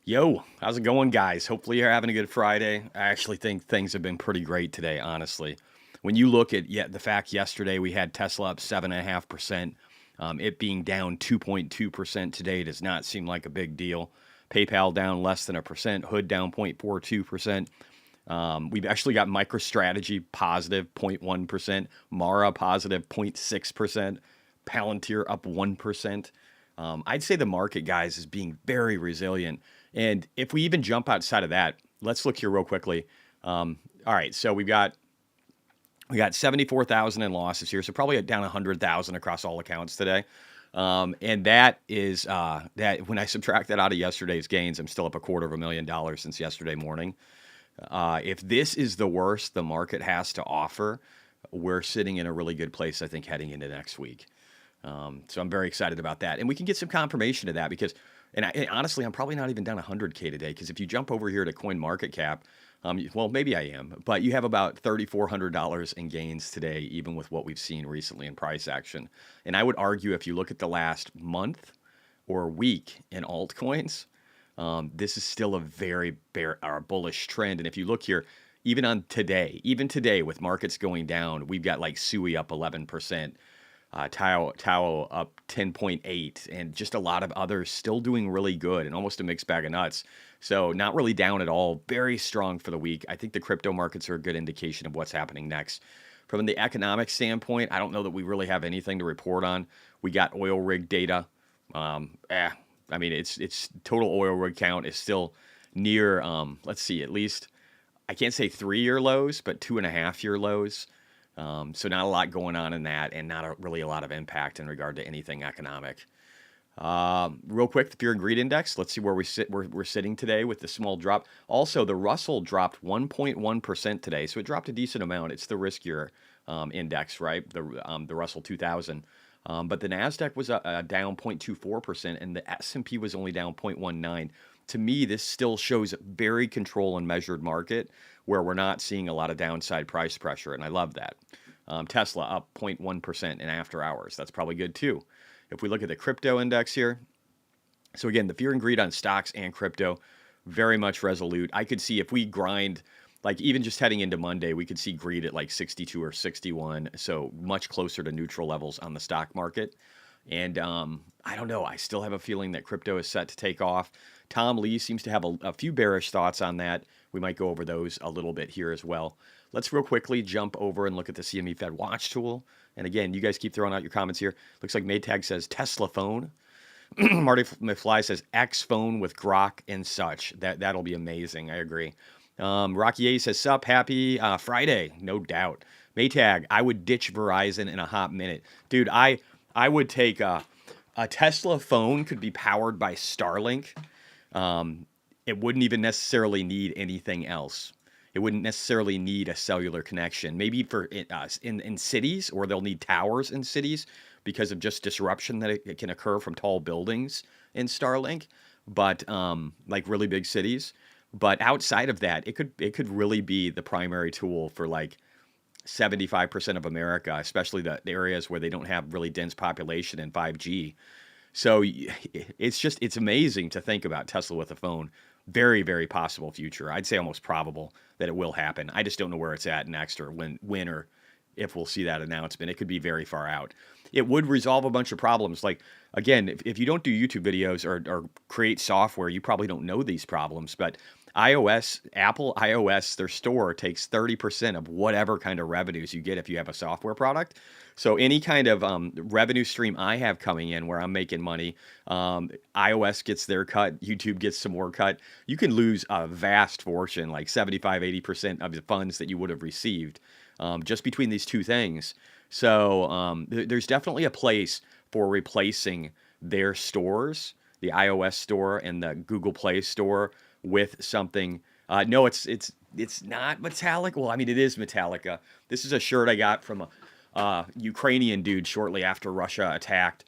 Yo, how's it going, guys? Hopefully, you're having a good Friday. I actually think things have been pretty great today, honestly. When you look at the fact yesterday we had Tesla up 7.5%, it being down 2.2% today does not seem like a big deal. PayPal down less than a percent, Hood down 0.42%. We've actually got MicroStrategy positive 0.1%, Mara positive 0.6%, Palantir up 1%. I'd say the market, guys, is being very resilient. And if we even jump outside of that, let's look here real quickly. All right, so we got 74,000 in losses here, so probably down 100,000 across all accounts today. And that is that when I subtract that out of yesterday's gains, I'm still up $250,000 since yesterday morning. If this is the worst the market has to offer, we're sitting in a really good place, I think, heading into next week. So I'm very excited about that, and we can get some confirmation of that because, and honestly, I'm probably not even down 100K today because if you jump over here to Coin Market Cap, well, maybe I am, but you have about $3,400 in gains today, even with what we've seen recently in price action. And I would argue if you look at the last month or week in altcoins, this is still a very bear or bullish trend. And if you look here, even today with markets going down, we've got like Sui up 11%. Tao up 10.8, and just a lot of others still doing really good and almost a mixed bag of nuts. So not really down at all. Very strong for the week. I think the crypto markets are a good indication of what's happening next. From the economic standpoint, I don't know that we really have anything to report on. We got oil rig data. I mean, it's total oil rig count is still near. Let's see, at least I can't say 3-year lows, but 2.5-year lows. So not a lot going on in that, and not really a lot of impact in regard to anything economic. Real quick, the Fear and Greed Index. Let's see where we sit. We're sitting today with the small drop. Also, the Russell dropped 1.1% today, so it dropped a decent amount. It's the riskier index, right? The Russell 2000. But the Nasdaq was down 0.24%, and the S&P was only down 0.19. To me, this still shows a very controlled and measured market where we're not seeing a lot of downside price pressure, and I love that. Tesla up 0.1% in after hours. That's probably good too. If we look at the crypto index here, so again, the fear and greed on stocks and crypto, very much resolute. I could see if we grind, like even just heading into Monday, we could see greed at like 62 or 61, so much closer to neutral levels on the stock market. And I don't know. I still have a feeling that crypto is set to take off. Tom Lee seems to have a few bearish thoughts on that. We might go over those a little bit here as well. Let's real quickly jump over and look at the CME Fed Watch tool. And again, you guys keep throwing out your comments here. Looks like Maytag says Tesla phone. Marty McFly says X phone with Grok and such. That'll be amazing. I agree. Rocky A says, sup, happy Friday. No doubt. Maytag, I would ditch Verizon in a hot minute. Dude, I would take a Tesla phone could be powered by Starlink. It wouldn't even necessarily need anything else. It wouldn't necessarily need a cellular connection. Maybe for in cities, or they'll need towers in cities because of just disruption that it can occur from tall buildings in Starlink. But like really big cities. But outside of that, it could really be the primary tool for like 75% of America, especially the areas where they don't have really dense population and 5G. So it's amazing to think about Tesla with a phone. Very, very possible future. I'd say almost probable that it will happen. I just don't know where it's at next, or when or if we'll see that announcement. It could be very far out. It would resolve a bunch of problems. Like, again, if you don't do YouTube videos or create software, you probably don't know these problems. But Apple iOS, their store takes 30% of whatever kind of revenues you get if you have a software product. So any kind of revenue stream I have coming in where I'm making money, iOS gets their cut, YouTube gets some more cut. You can lose a vast fortune, like 75-80% of the funds that you would have received just between these two things. So there's definitely a place for replacing their stores, the iOS store and the Google Play store, with something. No, it's not metallic. Well, I mean, it is Metallica. This is a shirt I got from a Ukrainian dude shortly after Russia attacked.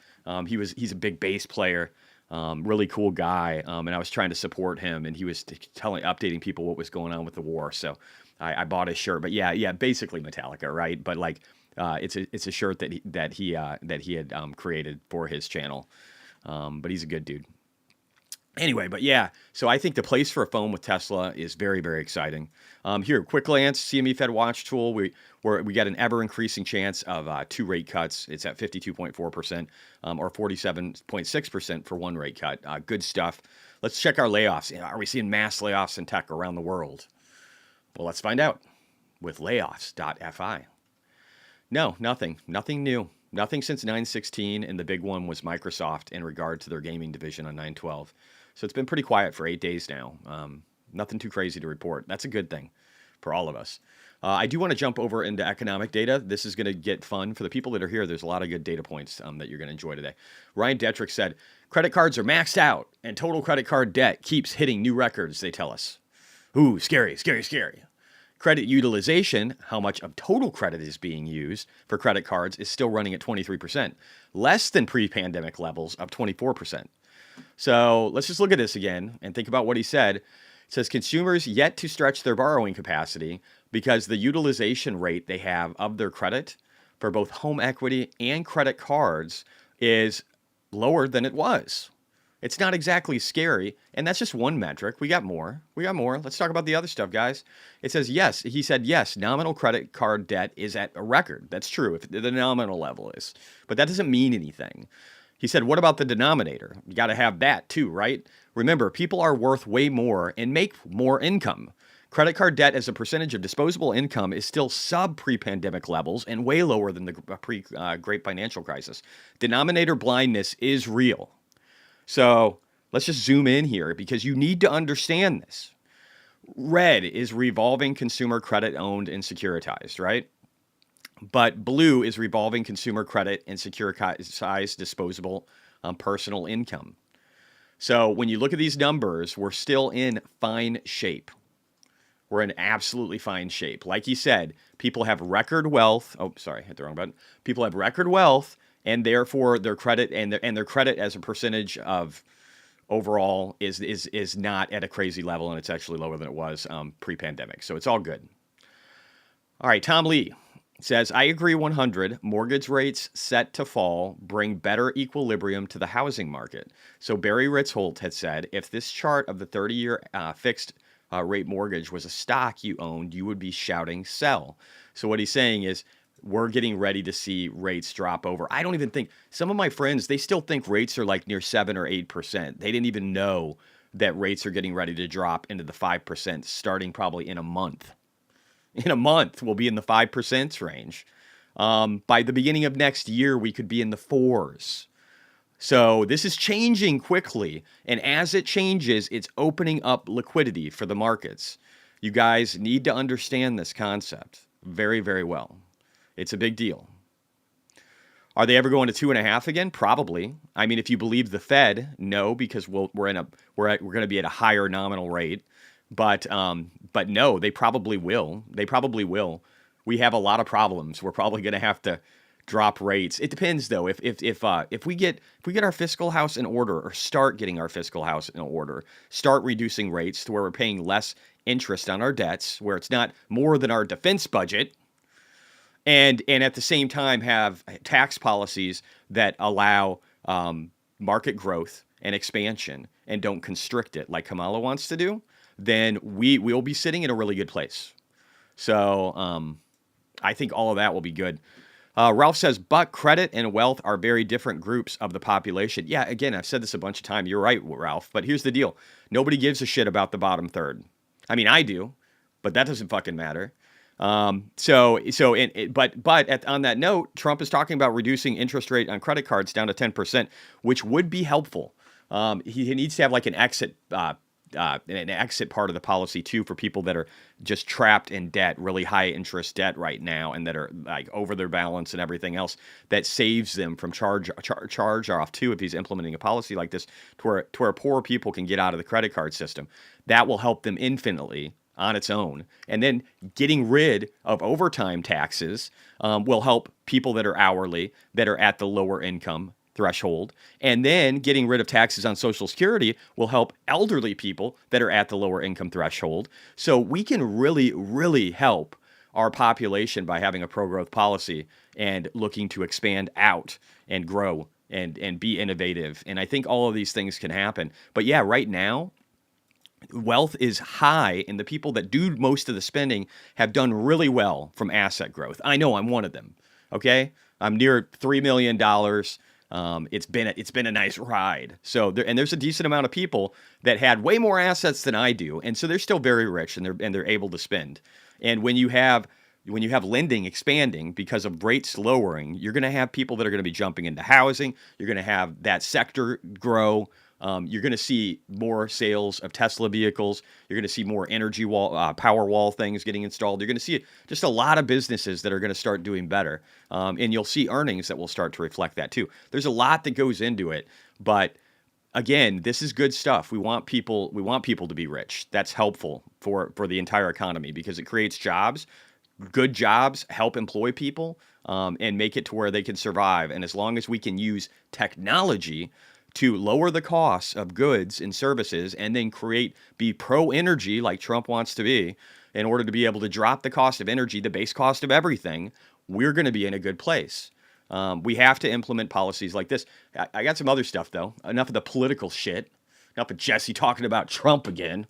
He's a big bass player, really cool guy, and I was trying to support him, and he was updating people what was going on with the war. So I bought his shirt. But yeah, basically Metallica, right? But like, it's a shirt that he had created for his channel. But he's a good dude. Anyway, but yeah, so I think the place for a phone with Tesla is very, very exciting. Here, quick glance, CME Fed Watch Tool. We got an ever increasing chance of two rate cuts. It's at 52.4%, or 47.6% for one rate cut. Good stuff. Let's check our layoffs. Are we seeing mass layoffs in tech around the world? Well, let's find out with layoffs.fi. No, nothing new. Nothing since 9/16, and the big one was Microsoft in regard to their gaming division on 9/12. So it's been pretty quiet for 8 days now. Nothing too crazy to report. That's a good thing for all of us. I do want to jump over into economic data. This is going to get fun. For the people that are here, there's a lot of good data points that you're going to enjoy today. Ryan Detrick said, credit cards are maxed out, and total credit card debt keeps hitting new records, they tell us. Ooh, scary, scary, scary. Credit utilization, how much of total credit is being used for credit cards, is still running at 23%, less than pre-pandemic levels of 24%. So let's just look at this again and think about what he said. It says consumers yet to stretch their borrowing capacity because the utilization rate they have of their credit for both home equity and credit cards is lower than it was. It's not exactly scary, and that's just one metric. We got more. Let's talk about the other stuff, guys. It says, yes, he said, yes, nominal credit card debt is at a record. That's true, if the nominal level is. But that doesn't mean anything. He said, what about the denominator? You got to have that too, right? Remember, people are worth way more and make more income. Credit card debt as a percentage of disposable income is still sub pre-pandemic levels and way lower than the pre-great financial crisis. Denominator blindness is real. So let's just zoom in here because you need to understand this. Red is revolving consumer credit owned and securitized, right? But blue is revolving consumer credit and securitized disposable personal income. So when you look at these numbers, we're still in fine shape. We're in absolutely fine shape. Like he said, people have record wealth. Oh, sorry, hit the wrong button. People have record wealth, and therefore their credit and their credit as a percentage of overall is not at a crazy level, and it's actually lower than it was pre-pandemic. So it's all good. All right, Tom Lee says, I agree 100. Mortgage rates set to fall bring better equilibrium to the housing market. So Barry Ritzholt had said, if this chart of the 30-year fixed rate mortgage was a stock you owned, you would be shouting sell. So what he's saying is we're getting ready to see rates drop over. I don't even think, some of my friends, they still think rates are like near 7 or 8%. They didn't even know that rates are getting ready to drop into the 5% starting probably in a month. In a month, we'll be in the 5% range. By the beginning of next year, we could be in the 4s. So this is changing quickly. And as it changes, it's opening up liquidity for the markets. You guys need to understand this concept very, very well. It's a big deal. Are they ever going to 2.5 again? Probably. I mean, if you believe the Fed, no, because we're going to be at a higher nominal rate. But no, they probably will. They probably will. We have a lot of problems. We're probably going to have to drop rates. It depends, though. If we get our fiscal house in order, or start getting our fiscal house in order, start reducing rates to where we're paying less interest on our debts, where it's not more than our defense budget, and at the same time have tax policies that allow market growth and expansion and don't constrict it like Kamala wants to do, then we'll be sitting in a really good place. So I think all of that will be good. Ralph says, but credit and wealth are very different groups of the population. Yeah, again, I've said this a bunch of times. You're right, Ralph. But here's the deal. Nobody gives a shit about the bottom third. I mean, I do, but that doesn't fucking matter. On that note, Trump is talking about reducing interest rate on credit cards down to 10%, which would be helpful. He needs to have like an exit part of the policy too for people that are just trapped in debt, really high interest debt right now, and that are like over their balance and everything else, that saves them from charge off too. If he's implementing a policy like this to where poor people can get out of the credit card system, that will help them infinitely on its own. And then getting rid of overtime taxes will help people that are hourly, that are at the lower income threshold. And then getting rid of taxes on Social Security will help elderly people that are at the lower income threshold. So we can really, really help our population by having a pro-growth policy and looking to expand out and grow and be innovative. And I think all of these things can happen. But yeah, right now, wealth is high, and the people that do most of the spending have done really well from asset growth. I know I'm one of them. Okay, I'm near $3 million. It's been a nice ride. So there's a decent amount of people that had way more assets than I do, and so they're still very rich, and they're able to spend. And when you have lending expanding because of rates lowering, you're going to have people that are going to be jumping into housing. You're going to have that sector grow. You're going to see more sales of Tesla vehicles. You're going to see more energy wall, power wall things getting installed. You're going to see just a lot of businesses that are going to start doing better, and you'll see earnings that will start to reflect that too. There's a lot that goes into it, but again, this is good stuff. We want people. We want people to be rich. That's helpful for the entire economy because it creates jobs. Good jobs help employ people and make it to where they can survive. And as long as we can use technology to lower the costs of goods and services and then be pro energy like Trump wants to be, in order to be able to drop the cost of energy, the base cost of everything, we're going to be in a good place. We have to implement policies like this. I got some other stuff, though. Enough of the political shit. Enough of Jesse talking about Trump again.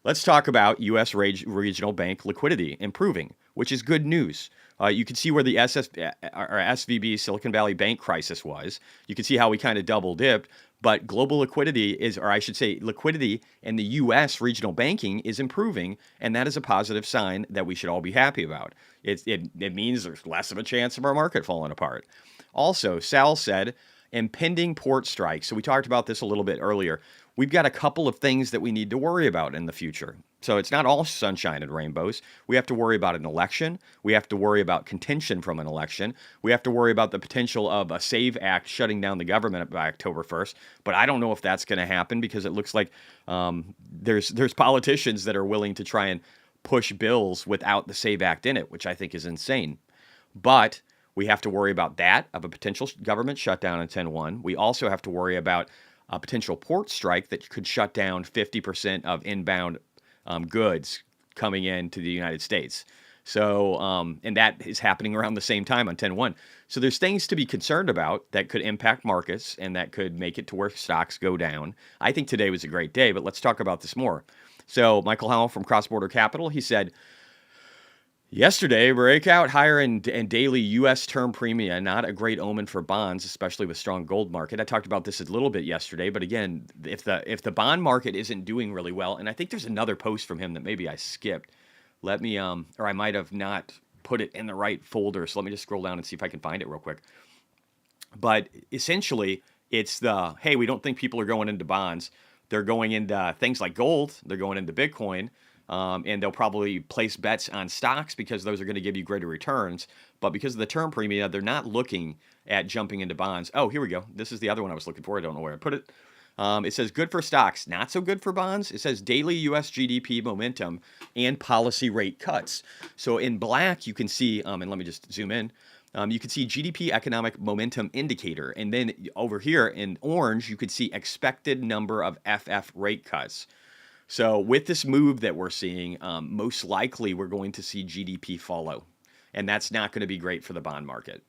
Let's talk about U.S. regional bank liquidity improving, which is good news. You can see where the SVB Silicon Valley Bank crisis was. You can see how we kind of double dipped, but global liquidity or I should say liquidity in the U.S. regional banking is improving, and that is a positive sign that we should all be happy about. It means there's less of a chance of our market falling apart. Also, Sal said, impending port strikes. So we talked about this a little bit earlier. We've got a couple of things that we need to worry about in the future. So it's not all sunshine and rainbows. We have to worry about an election. We have to worry about contention from an election. We have to worry about the potential of a SAVE Act shutting down the government by October 1st. But I don't know if that's going to happen because it looks like there's politicians that are willing to try and push bills without the SAVE Act in it, which I think is insane. But we have to worry about that, of a potential government shutdown in 10-1. We also have to worry about a potential port strike that could shut down 50% of inbound goods coming into the United States. So, and that is happening around the same time on 10-1. So there's things to be concerned about that could impact markets and that could make it to where stocks go down. I think today was a great day, but let's talk about this more. So Michael Howell from Cross Border Capital, he said, yesterday, breakout higher in daily U.S. term premia, not a great omen for bonds, especially with strong gold market. I talked about this a little bit yesterday, but again, if the bond market isn't doing really well, and I think there's another post from him that maybe I skipped. Let me, or I might have not put it in the right folder, so let me just scroll down and see if I can find it real quick. But essentially, it's hey, we don't think people are going into bonds. They're going into things like gold. They're going into Bitcoin. And they'll probably place bets on stocks because those are going to give you greater returns. But because of the term premium, they're not looking at jumping into bonds. Oh, here we go. This is the other one I was looking for. I don't know where I put it. It says good for stocks, not so good for bonds. It says daily U.S. GDP momentum and policy rate cuts. So in black, you can see, and let me just zoom in. You can see GDP economic momentum indicator. And then over here in orange, you could see expected number of FF rate cuts. So with this move that we're seeing, most likely we're going to see GDP follow. And that's not going to be great for the bond market.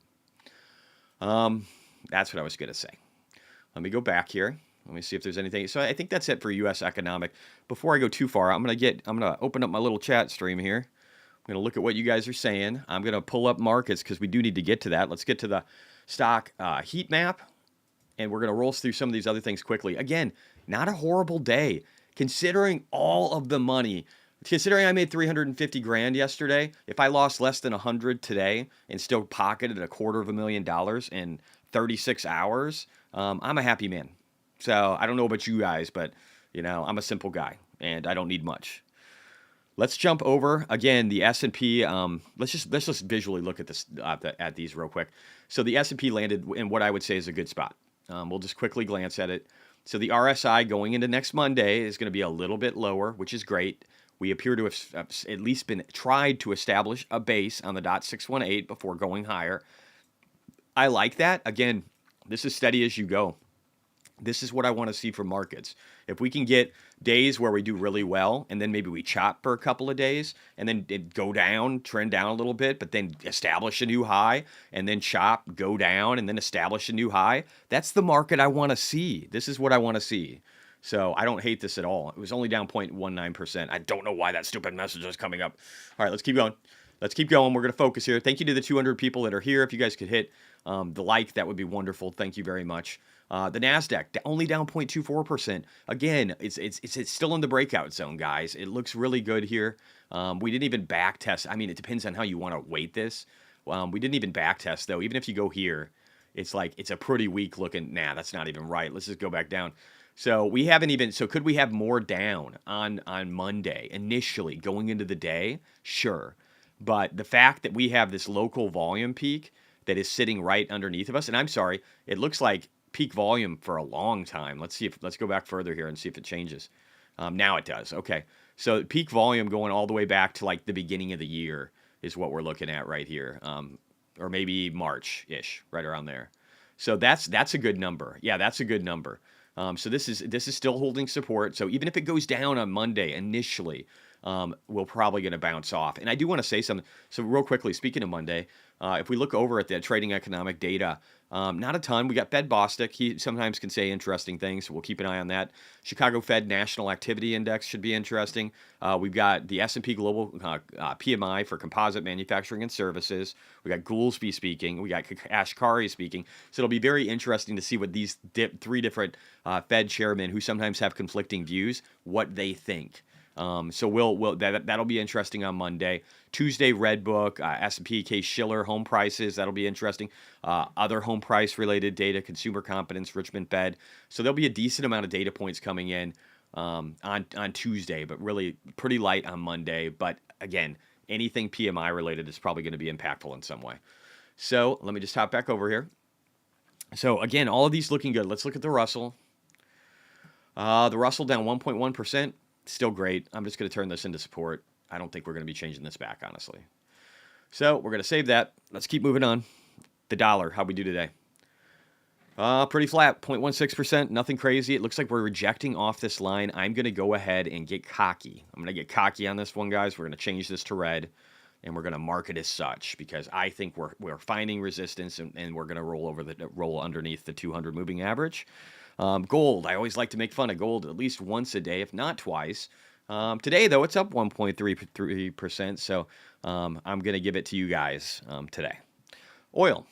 That's what I was going to say. Let me go back here. Let me see if there's anything. So I think that's it for U.S. economic. Before I go too far, I'm going to open up my little chat stream here. I'm going to look at what you guys are saying. I'm going to pull up markets because we do need to get to that. Let's get to the stock heat map. And we're going to roll through some of these other things quickly. Again, not a horrible day. Considering all of the money, considering I made 350 grand yesterday, if I lost less than 100 today and still pocketed $250,000 in 36 hours, I'm a happy man. So I don't know about you guys, but I'm a simple guy and I don't need much. Let's jump over again the S&P. Let's just visually look at this at these real quick. So the S&P landed in what I would say is a good spot. We'll just quickly glance at it. So the RSI going into next Monday is going to be a little bit lower, which is great. We appear to have at least tried to establish a base on the .618 before going higher. I like that. Again, this is steady as you go. This is what I want to see from markets. If we can get days where we do really well and then maybe we chop for a couple of days and then it go down, trend down a little bit, but then establish a new high and then chop, go down and then establish a new high, that's the market I want to see. This is what I want to see. So I don't hate this at all. It was only down 0.19%. I don't know why that stupid message is coming up. All right, let's keep going. Let's keep going. We're going to focus here. Thank you to the 200 people that are here. If you guys could hit the like, that would be wonderful. Thank you very much. The Nasdaq only down 0.24%. Again, it's still in the breakout zone, guys. It looks really good here. We didn't even back test. I mean, it depends on how you want to weight this. We didn't even back test though. Even if you go here, it's like it's a pretty weak looking. Nah, that's not even right. Let's just go back down. So we haven't even. So could we have more down on Monday initially going into the day? Sure. But the fact that we have this local volume peak that is sitting right underneath of us, and I'm sorry, it looks like peak volume for a long time. Let's go back further here and see if it changes. Now it does. Okay. So peak volume going all the way back to like the beginning of the year is what we're looking at right here. Or maybe March-ish, right around there. So that's a good number. Yeah, that's a good number. So this is still holding support. So even if it goes down on Monday initially, we're probably going to bounce off. And I do want to say something. So real quickly, speaking of Monday, if we look over at the trading economic data, not a ton. We got Fed Bostic. He sometimes can say interesting things, so we'll keep an eye on that. Chicago Fed National Activity Index should be interesting. We've got the S&P Global PMI for composite manufacturing and services. We got Goolsby speaking. We got Ashkari speaking. So it'll be very interesting to see what these three different Fed chairmen who sometimes have conflicting views, what they think. So that'll be interesting on Monday. Tuesday, Redbook, S&P Case Shiller home prices. That'll be interesting. Other home price related data, consumer confidence, Richmond Fed. So there'll be a decent amount of data points coming in on Tuesday, but really pretty light on Monday. But again, anything PMI related is probably going to be impactful in some way. So let me just hop back over here. So again, all of these looking good. Let's look at the Russell. The Russell down 1.1%. Still great. I'm just going to turn this into support. I don't think we're going to be changing this back, honestly. So we're going to save that. Let's keep moving on. The dollar, how we do today? Pretty flat, 0.16%. Nothing crazy. It looks like we're rejecting off this line. I'm going to go ahead and get cocky. I'm going to get cocky on this one, guys. We're going to change this to red, and we're going to mark it as such because I think we're finding resistance, and we're going to roll underneath the 200 moving average. Gold, I always like to make fun of gold at least once a day, if not twice. Today, though, it's up 1.33%, so I'm going to give it to you guys today. Oil,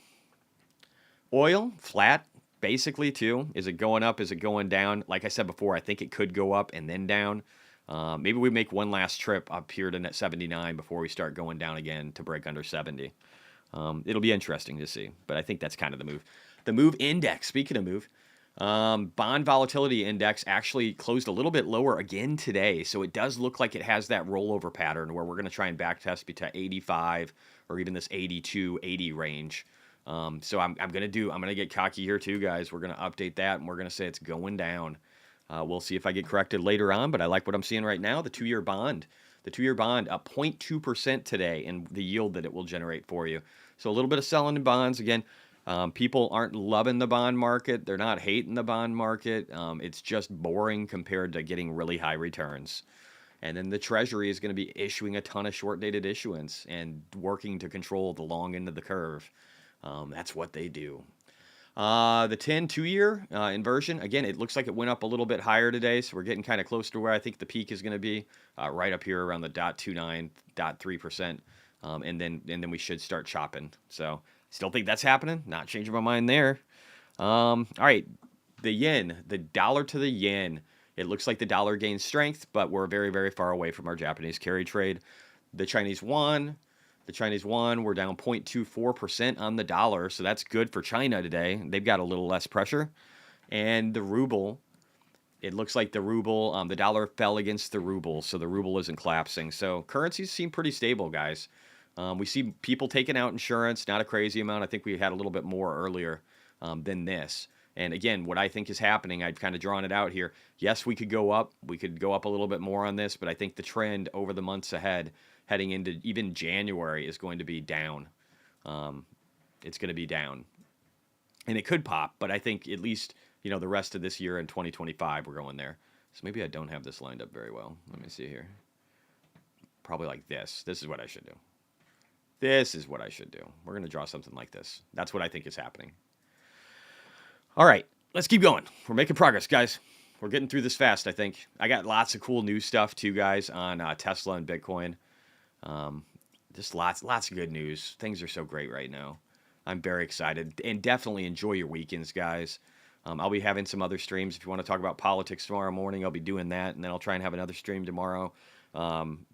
flat, basically, too. Is it going up? Is it going down? Like I said before, I think it could go up and then down. Maybe we make one last trip up here to net 79 before we start going down again to break under 70. It'll be interesting to see, but I think that's kind of the move. The move index, speaking of move, bond volatility index actually closed a little bit lower again today. So it does look like it has that rollover pattern where we're going to try and back test between 85 or even this 82, 80 range. So I'm going to get cocky here too, guys. We're going to update that and we're going to say it's going down. We'll see if I get corrected later on, but I like what I'm seeing right now. The 2-year bond up 0.2% today in the yield that it will generate for you. So a little bit of selling in bonds again. People aren't loving the bond market. They're not hating the bond market. It's just boring compared to getting really high returns. And then the Treasury is going to be issuing a ton of short-dated issuance and working to control the long end of the curve. That's what they do. The 10 2-year inversion, again, it looks like it went up a little bit higher today, so we're getting kind of close to where I think the peak is going to be, right up here around the 0.29, 0.3%, and then we should start chopping. So still think that's happening. Not changing my mind there. All right, the yen, the dollar to the yen. It looks like the dollar gains strength, but we're very, very far away from our Japanese carry trade. The Chinese yuan, we're down 0.24% on the dollar, so that's good for China today. They've got a little less pressure. And the ruble, it looks like the ruble, the dollar fell against the ruble, so the ruble isn't collapsing. So currencies seem pretty stable, guys. We see people taking out insurance, not a crazy amount. I think we had a little bit more earlier than this. And again, what I think is happening, I've kind of drawn it out here. Yes, we could go up. We could go up a little bit more on this, but I think the trend over the months ahead, heading into even January, is going to be down. It's going to be down. And it could pop, but I think at least the rest of this year in 2025, we're going there. So maybe I don't have this lined up very well. Let me see here. Probably like this. This is what I should do. This is what I should do. We're going to draw something like this. That's what I think is happening. All right, let's keep going. We're making progress, guys. We're getting through this fast, I think. I got lots of cool new stuff, too, guys, on Tesla and Bitcoin. Just lots of good news. Things are so great right now. I'm very excited. And definitely enjoy your weekends, guys. I'll be having some other streams. If you want to talk about politics tomorrow morning, I'll be doing that. And then I'll try and have another stream tomorrow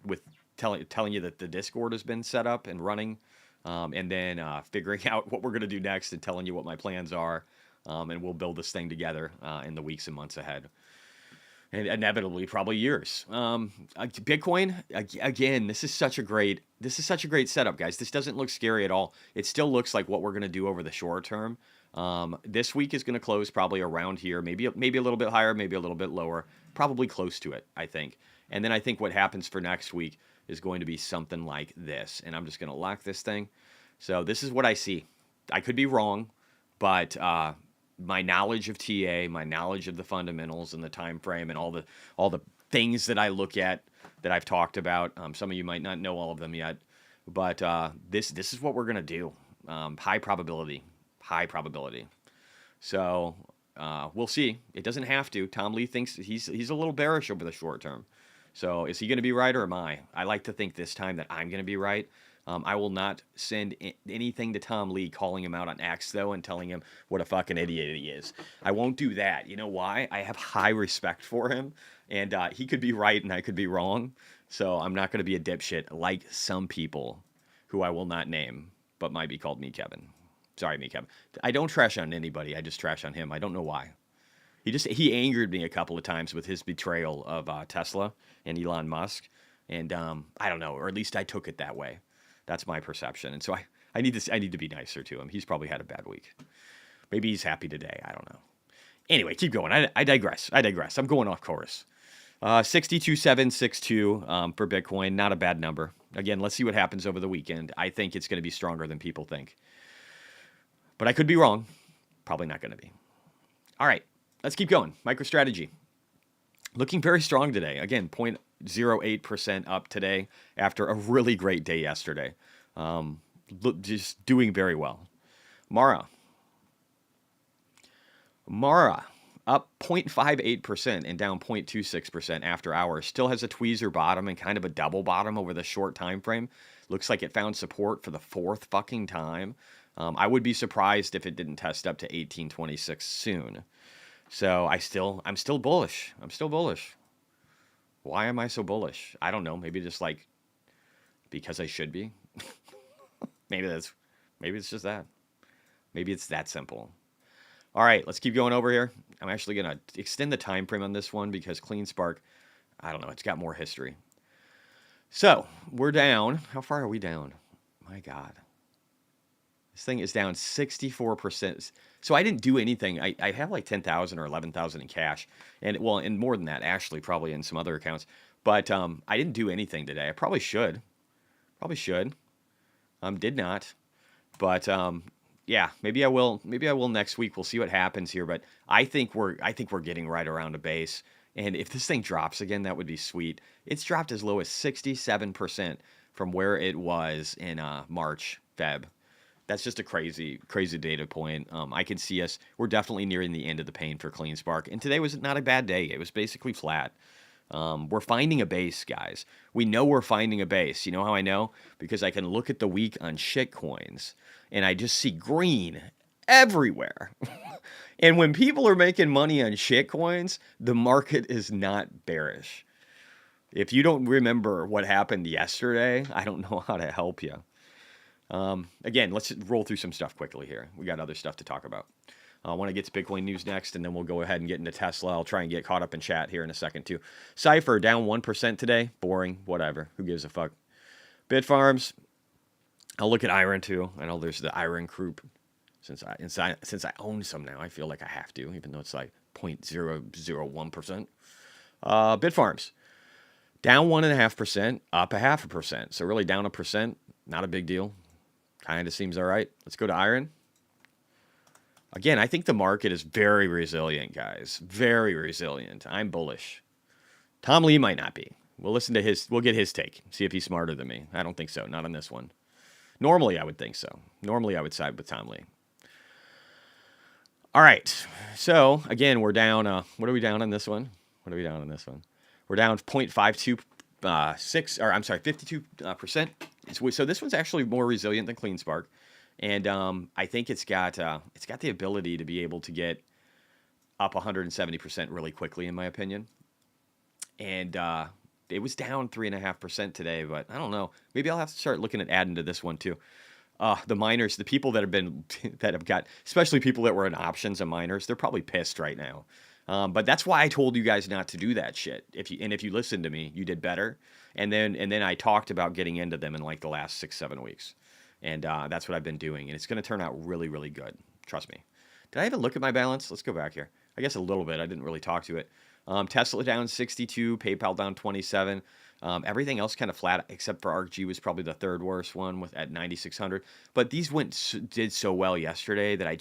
with telling you that the Discord has been set up and running. And then figuring out what we're going to do next and telling you what my plans are. And we'll build this thing together in the weeks and months ahead. And inevitably, probably years. Bitcoin, again, this is such a great setup, guys. This doesn't look scary at all. It still looks like what we're going to do over the short term. This week is going to close probably around here, maybe a little bit higher, maybe a little bit lower, probably close to it, I think. And then I think what happens for next week is going to be something like this. And I'm just going to lock this thing. So this is what I see. I could be wrong, but my knowledge of TA, my knowledge of the fundamentals and the time frame and all the things that I look at that I've talked about. Some of you might not know all of them yet, but this is what we're gonna do. High probability. So we'll see. It doesn't have to. Tom Lee thinks he's a little bearish over the short term. So is he going to be right or am I? I like to think this time that I'm going to be right. I will not send anything to Tom Lee calling him out on X, though, and telling him what a fucking idiot he is. I won't do that. You know why? I have high respect for him, and he could be right and I could be wrong. So I'm not going to be a dipshit like some people who I will not name, but might be called Me Kevin. Sorry, Me Kevin. I don't trash on anybody. I just trash on him. I don't know why. He angered me a couple of times with his betrayal of Tesla and Elon Musk, and I don't know, or at least I took it that way. That's my perception, and so I need to be nicer to him. He's probably had a bad week. Maybe he's happy today. I don't know. Anyway, keep going. I digress. I'm going off course. 62,762 for Bitcoin. Not a bad number. Again, let's see what happens over the weekend. I think it's going to be stronger than people think, but I could be wrong. Probably not going to be. All right, let's keep going. MicroStrategy. Looking very strong today. Again, 0.08% up today after a really great day yesterday. Just doing very well. Mara up 0.58% and down 0.26% after hours. Still has a tweezer bottom and kind of a double bottom over the short time frame. Looks like it found support for the fourth fucking time. I would be surprised if it didn't test up to 1826 soon. So I'm still bullish. Why am I so bullish? I don't know. Maybe just like because I should be. maybe it's just that. Maybe it's that simple. All right, let's keep going over here. I'm actually going to extend the time frame on this one because CleanSpark, I don't know, it's got more history. So we're down. How far are we down? My God. This thing is down 64%. So I didn't do anything. I have like 10,000 or 11,000 in cash. And more than that, actually, probably in some other accounts. But I didn't do anything today. I probably should. Did not. But yeah, maybe I will. Maybe I will next week. We'll see what happens here. But I think we're getting right around a base. And if this thing drops again, that would be sweet. It's dropped as low as 67% from where it was in March, Feb. That's just a crazy data point. I can see we're definitely nearing the end of the pain for CleanSpark. And today was not a bad day. It was basically flat. We're finding a base, guys. We know we're finding a base. You know how I know? Because I can look at the week on shitcoins, and I just see green everywhere. And when people are making money on shitcoins, the market is not bearish. If you don't remember what happened yesterday, I don't know how to help you. Again, let's roll through some stuff quickly here. We got other stuff to talk about. I want to get to Bitcoin news next, and then we'll go ahead and get into Tesla. I'll try and get caught up in chat here in a second, too. Cypher, down 1% today. Boring. Whatever. Who gives a fuck? Bitfarms. I'll look at Iron, too. I know there's the Iron group. Since I own some now, I feel like I have to, even though it's like 0.001%. Bitfarms. Down 1.5%, up 0.5%. So really down 1%. Not a big deal. Kind of seems all right. Let's go to Iron. Again, I think the market is very resilient, guys. Very resilient. I'm bullish. Tom Lee might not be. We'll listen to his. We'll get his take. See if he's smarter than me. I don't think so. Not on this one. Normally, I would think so. Normally, I would side with Tom Lee. All right. So again, we're down. What are we down on this one? What are we down on this one? We're down 0.526, or I'm sorry, 52%. So this one's actually more resilient than CleanSpark, and I think it's got the ability to be able to get up 170% really quickly, in my opinion. And it was down 3.5% today, but I don't know. Maybe I'll have to start looking at adding to this one too. The miners, the people that have got, especially people that were in options and miners, they're probably pissed right now. But that's why I told you guys not to do that shit. If you listened to me, you did better. And then I talked about getting into them in like the last 6-7 weeks, and that's what I've been doing. And it's going to turn out really, really good. Trust me. Did I even look at my balance? Let's go back here. I guess a little bit. I didn't really talk to it. Tesla down 62, PayPal down 27. Everything else kind of flat, except for ArcG was probably the third worst one at 9,600. But these did so well yesterday that I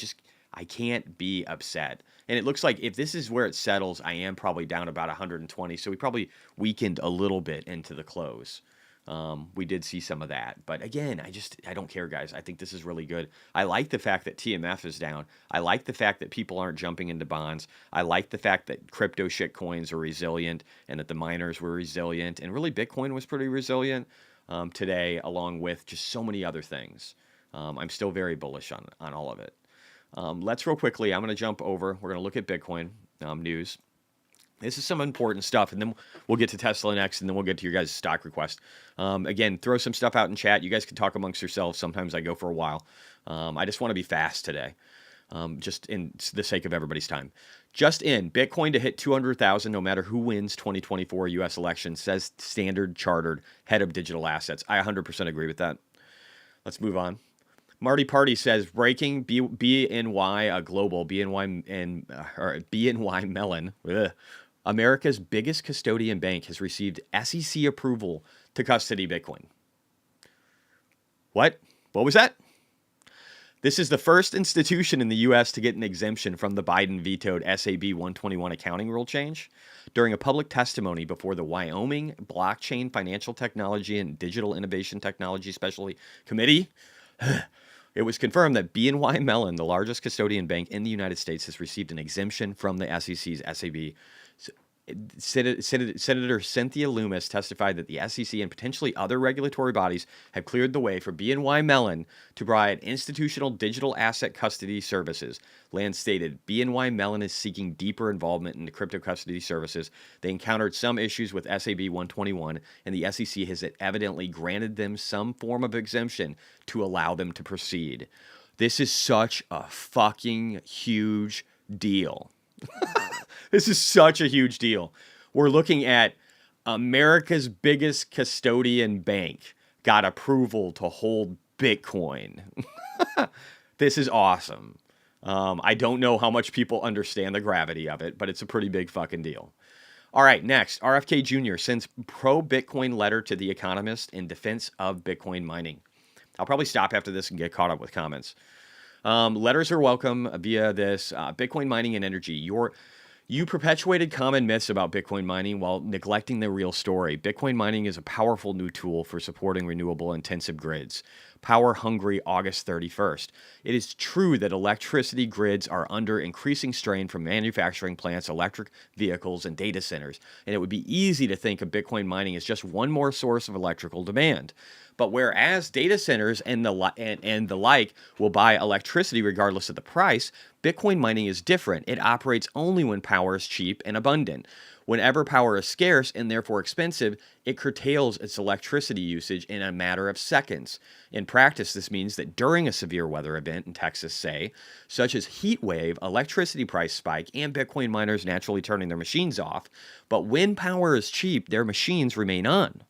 can't be upset. And it looks like if this is where it settles, I am probably down about 120. So we probably weakened a little bit into the close. We did see some of that. But again, I don't care, guys. I think this is really good. I like the fact that TMF is down. I like the fact that people aren't jumping into bonds. I like the fact that crypto shit coins are resilient and that the miners were resilient. And really, Bitcoin was pretty resilient today, along with just so many other things. I'm still very bullish on all of it. Let's real quickly, I'm going to jump over. We're going to look at Bitcoin news. This is some important stuff, and then we'll get to Tesla next, and then we'll get to your guys' stock request. Again, throw some stuff out in chat. You guys can talk amongst yourselves. Sometimes I go for a while. I just want to be fast today, just in the sake of everybody's time. Just in, Bitcoin to hit 200,000 no matter who wins 2024 U.S. election, says Standard Chartered, head of digital assets. I 100% agree with that. Let's move on. Marty Party says, breaking BNY Global, BNY Mellon, America's biggest custodian bank, has received SEC approval to custody Bitcoin. What? What was that? This is the first institution in the U.S. to get an exemption from the Biden-vetoed SAB 121 accounting rule change. During a public testimony before the Wyoming Blockchain Financial Technology and Digital Innovation Technology Specialty Committee, it was confirmed that BNY Mellon, the largest custodian bank in the United States, has received an exemption from the SEC's SAB. Senator Cynthia Loomis testified that the SEC and potentially other regulatory bodies have cleared the way for BNY Mellon to provide institutional digital asset custody services. Land stated, BNY Mellon is seeking deeper involvement in the crypto custody services. They encountered some issues with SAB 121, and the SEC has evidently granted them some form of exemption to allow them to proceed. This is such a fucking huge deal. This is such a huge deal. We're looking at America's biggest custodian bank got approval to hold Bitcoin. This is awesome. I don't know how much people understand the gravity of it, but it's a pretty big fucking deal. All right, next, RFK Jr. sends pro-Bitcoin letter to The Economist in defense of Bitcoin mining. I'll probably stop after this and get caught up with comments. Letters are welcome via this Bitcoin mining and energy. You perpetuated common myths about Bitcoin mining while neglecting the real story. Bitcoin mining is a powerful new tool for supporting renewable intensive grids. Power hungry August 31st. It is true that electricity grids are under increasing strain from manufacturing plants, electric vehicles, and data centers. And it would be easy to think of Bitcoin mining as just one more source of electrical demand. But whereas data centers and the like will buy electricity regardless of the price, Bitcoin mining is different. It operates only when power is cheap and abundant. Whenever power is scarce and therefore expensive, it curtails its electricity usage in a matter of seconds. In practice, this means that during a severe weather event in Texas, say, such as heat wave, electricity price spike, and Bitcoin miners naturally turning their machines off, but when power is cheap, their machines remain on,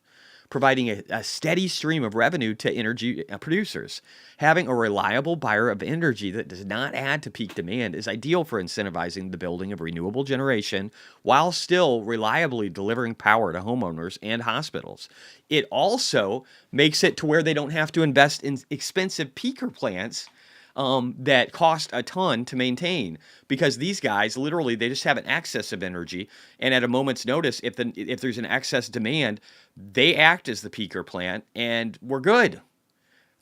providing a steady stream of revenue to energy producers. Having a reliable buyer of energy that does not add to peak demand is ideal for incentivizing the building of renewable generation while still reliably delivering power to homeowners and hospitals. It also makes it to where they don't have to invest in expensive peaker plants that cost a ton to maintain because these guys literally they just have an excess of energy, and at a moment's notice, if there's an excess demand, they act as the peaker plant, and we're good.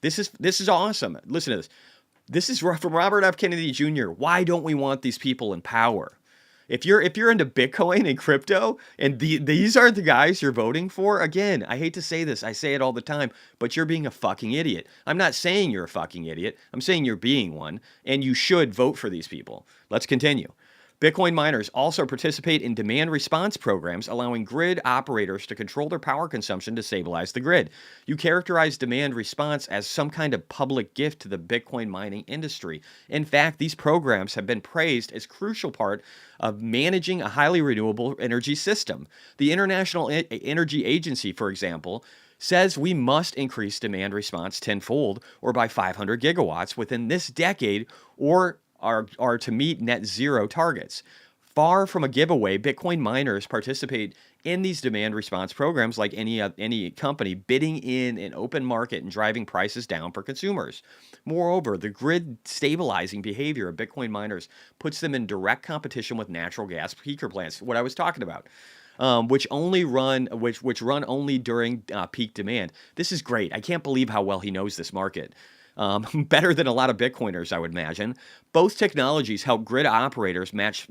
This is awesome. Listen to this. This is from Robert F. Kennedy Jr. Why don't we want these people in power? If you're into Bitcoin and crypto, and these aren't the guys you're voting for, again, I hate to say this, I say it all the time, but you're being a fucking idiot. I'm not saying you're a fucking idiot. I'm saying you're being one, and you should vote for these people. Let's continue. Bitcoin miners also participate in demand response programs, allowing grid operators to control their power consumption to stabilize the grid. You characterize demand response as some kind of public gift to the Bitcoin mining industry. In fact, these programs have been praised as a crucial part of managing a highly renewable energy system. The International Energy Agency, for example, says we must increase demand response tenfold or by 500 gigawatts within this decade or are to meet net zero targets. Far from a giveaway, Bitcoin miners participate in these demand response programs like any company bidding in an open market and driving prices down for consumers. Moreover, the grid stabilizing behavior of Bitcoin miners puts them in direct competition with natural gas peaker plants, what I was talking about. Which run only during peak demand. This is great. I can't believe how well he knows this market. Better than a lot of Bitcoiners, I would imagine. Both technologies help grid operators match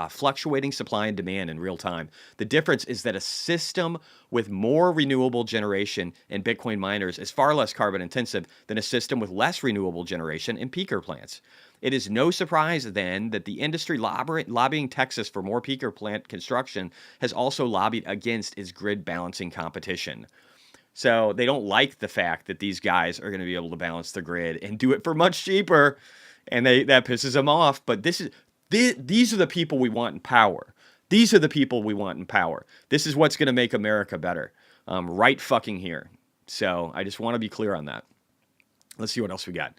fluctuating supply and demand in real time. The difference is that a system with more renewable generation in Bitcoin miners is far less carbon intensive than a system with less renewable generation in peaker plants. It is no surprise, then, that the industry lobbying Texas for more peaker plant construction has also lobbied against its grid balancing competition. So they don't like the fact that these guys are going to be able to balance the grid and do it for much cheaper, and that pisses them off. But these are the people we want in power. These are the people we want in power. This is what's going to make America better, right fucking here. So I just want to be clear on that. Let's see what else we got.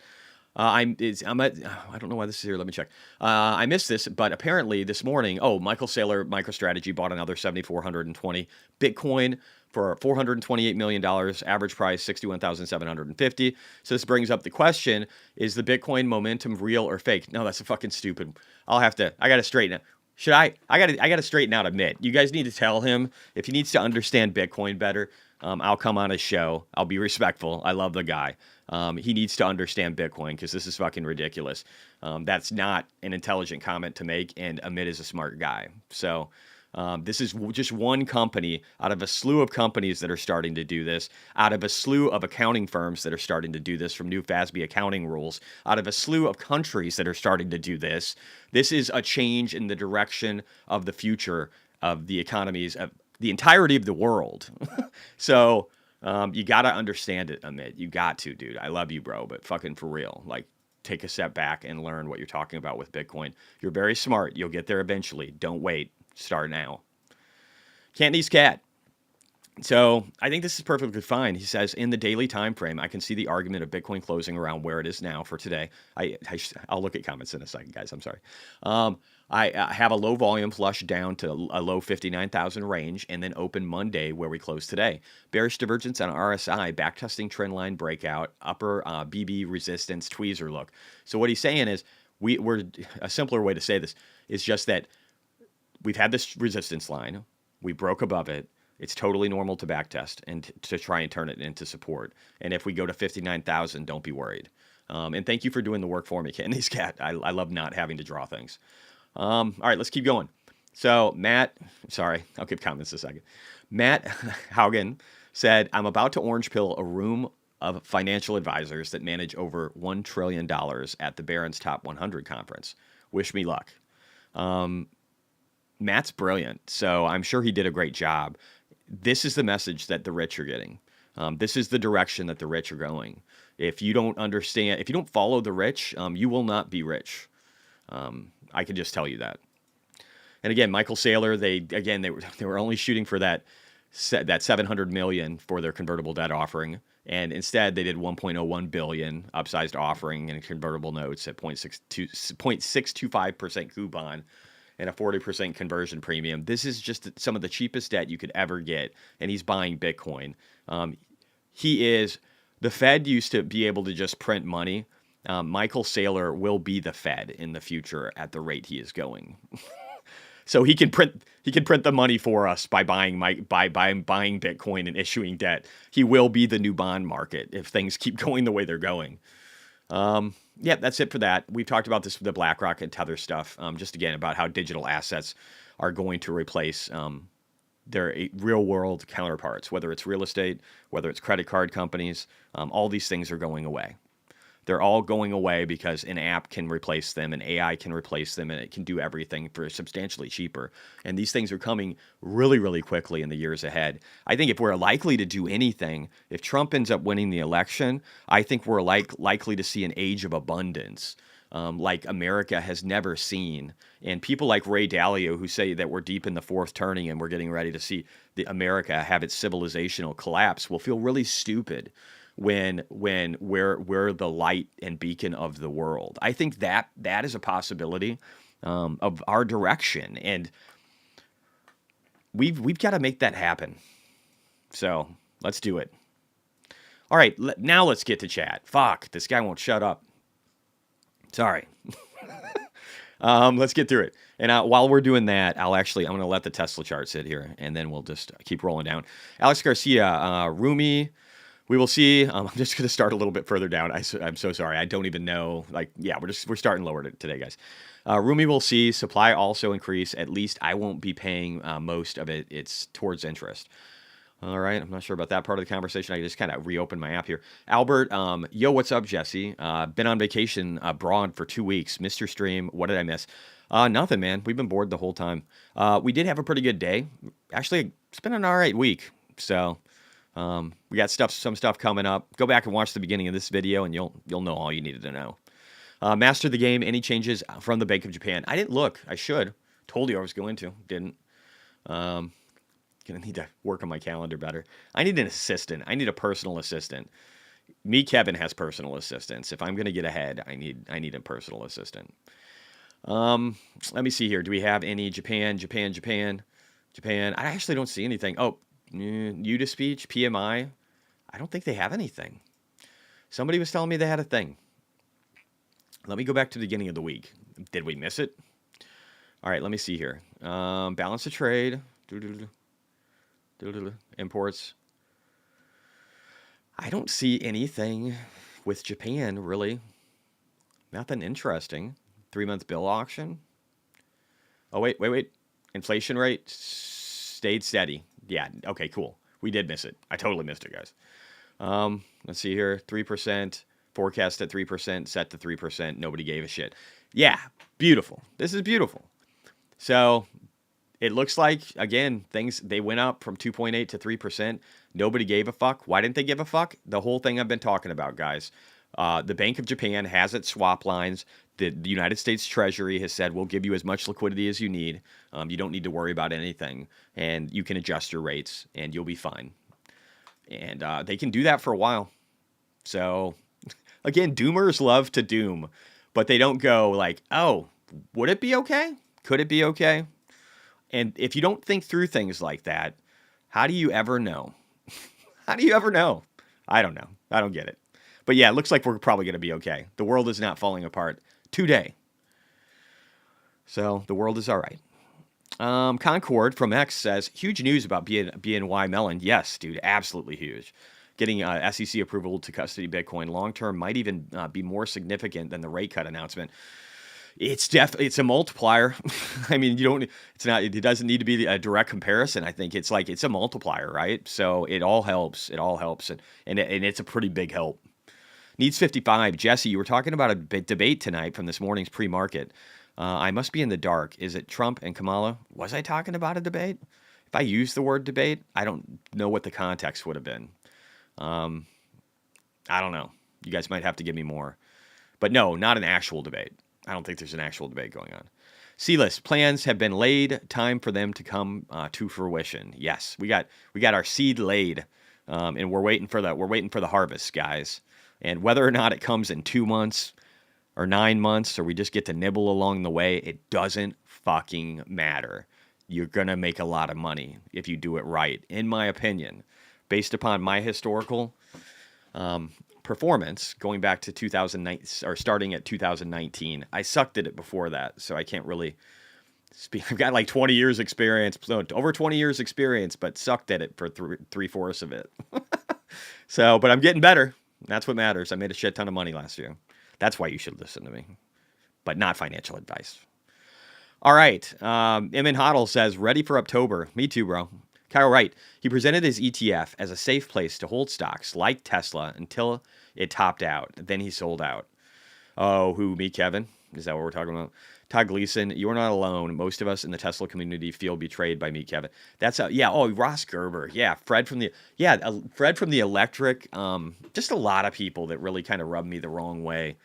I don't know why this is here. Let me check. I missed this, but apparently this morning, Michael Saylor MicroStrategy bought another 7,420 Bitcoin for $428 million, average price 61,750. So this brings up the question, is the Bitcoin momentum real or fake? No, that's a fucking stupid. I got to straighten it. I got to straighten out a Mitt. You guys need to tell him if he needs to understand Bitcoin better. I'll come on his show. I'll be respectful. I love the guy. He needs to understand Bitcoin because this is fucking ridiculous. That's not an intelligent comment to make, and Amit is a smart guy. So this is just one company out of a slew of companies that are starting to do this, out of a slew of accounting firms that are starting to do this from new FASB accounting rules, out of a slew of countries that are starting to do this. This is a change in the direction of the future of the economies of the entirety of the world. So you got to understand it, Amit. You got to, dude. I love you, bro, but fucking for real. Like, take a step back and learn what you're talking about with Bitcoin. You're very smart. You'll get there eventually. Don't wait. Start now. Cantonese Cat. So I think this is perfectly fine. He says, in the daily time frame, I can see the argument of Bitcoin closing around where it is now for today. I'll look at comments in a second, guys. I'm sorry. I have a low volume flush down to a low 59,000 range and then open Monday where we close today. Bearish divergence on RSI, backtesting trend line breakout, upper BB resistance tweezer look. So what he's saying is we're a simpler way to say this is just that we've had this resistance line. We broke above it. It's totally normal to backtest and to try and turn it into support. And if we go to 59,000, don't be worried. And thank you for doing the work for me, Cantonese Cat. I love not having to draw things. All right, let's keep going. So I'll give comments in a second. Matt Haugen said, I'm about to orange pill a room of financial advisors that manage over $1 trillion at the Barron's Top 100 conference. Wish me luck. Matt's brilliant, so I'm sure he did a great job. This is the message that the rich are getting. This is the direction that the rich are going. If you don't understand, if you don't follow the rich, you will not be rich. I can just tell you that. And again, Michael Saylor, they were only shooting for that $700 million for their convertible debt offering, and instead they did $1.01 billion upsized offering in convertible notes at 0.625% coupon and a 40% conversion premium. This is just some of the cheapest debt you could ever get, and he's buying Bitcoin. The Fed used to be able to just print money Michael Saylor will be the Fed in the future at the rate he is going. So he can print the money for us by buying buying Bitcoin and issuing debt. He will be the new bond market if things keep going the way they're going. Yeah, that's it for that. We've talked about this with the BlackRock and Tether stuff. Just again about how digital assets are going to replace their real world counterparts, whether it's real estate, whether it's credit card companies. All these things are going away. They're all going away because an app can replace them, and AI can replace them, and it can do everything for substantially cheaper. And these things are coming really, really quickly in the years ahead. I think if we're likely to do anything, if Trump ends up winning the election, I think we're likely to see an age of abundance like America has never seen. And people like Ray Dalio, who say that we're deep in the fourth turning and we're getting ready to see America have its civilizational collapse, will feel really stupid when we're the light and beacon of the world. I think that is a possibility of our direction, and we've got to make that happen. So let's do it. All right, now let's get to chat. Fuck, this guy won't shut up. Sorry. Let's get through it. And while we're doing that, I'm going to let the Tesla chart sit here, and then we'll just keep rolling down. Alex Garcia, Rumi. We will see. I'm just going to start a little bit further down. I'm so sorry. I don't even know. We're starting lower today, guys. Rumi will see. Supply also increase. At least I won't be paying most of it. It's towards interest. All right. I'm not sure about that part of the conversation. I just kind of reopened my app here. Albert, yo, what's up, Jesse? Been on vacation abroad for 2 weeks. Missed your stream. What did I miss? Nothing, man. We've been bored the whole time. We did have a pretty good day. Actually, it's been an all right week. So we got some stuff coming up. Go back and watch the beginning of this video, and you'll know all you needed to know. Master the game. Any changes from the Bank of Japan? I didn't look. I should. Told you I was going to. Didn't. Gonna need to work on my calendar better. I need an assistant. I need a personal assistant. Me, Kevin, has personal assistants. If I'm gonna get ahead, I need a personal assistant. Let me see here. Do we have any Japan? I actually don't see anything. Oh, Uda speech, PMI. I don't think they have anything. Somebody was telling me they had a thing. Let me go back to the beginning of the week. Did we miss it? All right, let me see here. Balance of trade. Imports. I don't see anything with Japan, really. Nothing interesting. 3-month bill auction. Oh, wait. Inflation rate stayed steady. Yeah, okay, cool. We did miss it. I totally missed it, guys. Let's see here. 3%. Forecast at 3%. Set to 3%. Nobody gave a shit. Yeah, beautiful. This is beautiful. So it looks like, again, they went up from 2.8 to 3%. Nobody gave a fuck. Why didn't they give a fuck? The whole thing I've been talking about, guys. The Bank of Japan has its swap lines. The United States Treasury has said, we'll give you as much liquidity as you need. You don't need to worry about anything. And you can adjust your rates, and you'll be fine. And they can do that for a while. So, again, doomers love to doom. But they don't go like, oh, would it be okay? Could it be okay? And if you don't think through things like that, how do you ever know? How do you ever know? I don't know. I don't get it. But yeah, it looks like we're probably going to be okay. The world is not falling apart today. So the world is all right. Concord from X says, huge news about BNY Mellon. Yes, dude, absolutely huge. Getting SEC approval to custody Bitcoin long-term might even be more significant than the rate cut announcement. It's a multiplier. I mean, it doesn't need to be a direct comparison. I think it's a multiplier, right? So it all helps. And it's a pretty big help. Needs 55. Jesse, you were talking about a debate tonight from this morning's pre-market. I must be in the dark. Is it Trump and Kamala? Was I talking about a debate? If I used the word debate, I don't know what the context would have been. I don't know. You guys might have to give me more. But no, not an actual debate. I don't think there's an actual debate going on. C-list plans have been laid. Time for them to come to fruition. Yes, we got our seed laid, and we're waiting for the harvest, guys. And whether or not it comes in 2 months or 9 months, or we just get to nibble along the way, it doesn't fucking matter. You're gonna make a lot of money if you do it right, in my opinion, based upon my historical performance going back to 2009 or starting at 2019. I sucked at it before that, so I can't really speak. I've got like 20 years experience, so over 20 years experience, but sucked at it for three-fourths of it. So, but I'm getting better. That's what matters. I made a shit ton of money last year. That's why you should listen to me, but not financial advice. All right. Emin Hoddle says, ready for October. Me too, bro. Kyle Wright, he presented his ETF as a safe place to hold stocks like Tesla until it topped out. Then he sold out. Oh, who? Me, Kevin? Is that what we're talking about? Todd Gleason, you're not alone. Most of us in the Tesla community feel betrayed by me, Kevin. That's yeah. Oh, Ross Gerber. Yeah, Fred from the Electric. Just a lot of people that really kind of rubbed me the wrong way.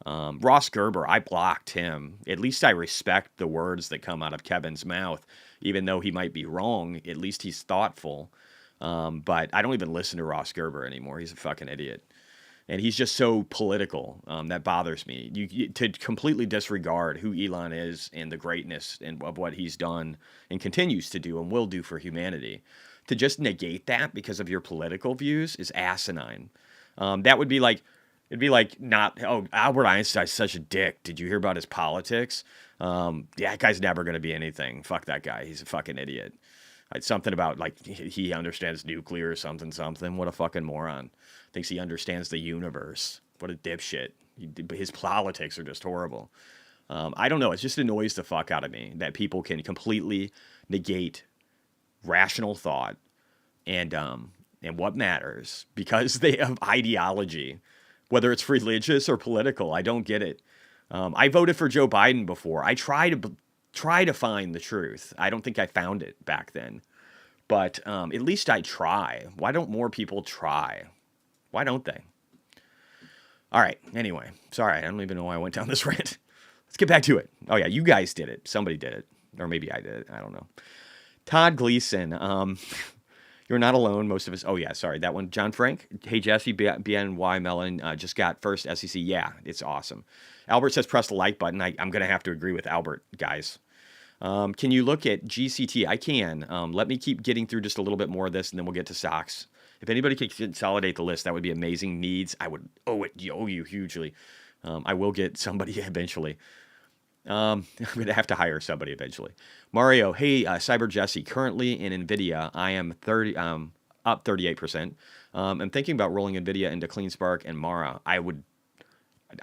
Ross Gerber, I blocked him. At least I respect the words that come out of Kevin's mouth, even though he might be wrong. At least he's thoughtful. But I don't even listen to Ross Gerber anymore. He's a fucking idiot. And he's just so political. That bothers me. To completely disregard who Elon is and the greatness of what he's done and continues to do and will do for humanity. To just negate that because of your political views is asinine. That would be like, it'd be like not, oh, Albert Einstein's such a dick. Did you hear about his politics? Yeah, that guy's never going to be anything. Fuck that guy. He's a fucking idiot. Something about like he understands nuclear or something. What a fucking moron. Thinks he understands the universe. What a dipshit. His politics are just horrible. I don't know. It just annoys the fuck out of me that people can completely negate rational thought and what matters because they have ideology, whether it's religious or political. I don't get it. I voted for Joe Biden before. I try to find the truth. I don't think I found it back then. But at least I try. Why don't more people try? Why don't they? All right. Anyway, sorry. I don't even know why I went down this rant. Let's get back to it. Oh, yeah. You guys did it. Somebody did it. Or maybe I did it. I don't know. Todd Gleason. You're not alone. Most of us. Oh, yeah. Sorry. That one. John Frank. Hey, Jesse. BNY Mellon just got first SEC. Yeah. It's awesome. Albert says press the like button. I'm going to have to agree with Albert, guys. Can you look at GCT? I can. Let me keep getting through just a little bit more of this, and then we'll get to stocks. If anybody could consolidate the list, that would be amazing. Needs, I would owe you hugely. I will get somebody eventually. I'm going to have to hire somebody eventually. Mario, hey, Cyber Jesse. Currently in NVIDIA, I am up 38%. I'm thinking about rolling NVIDIA into CleanSpark and Mara.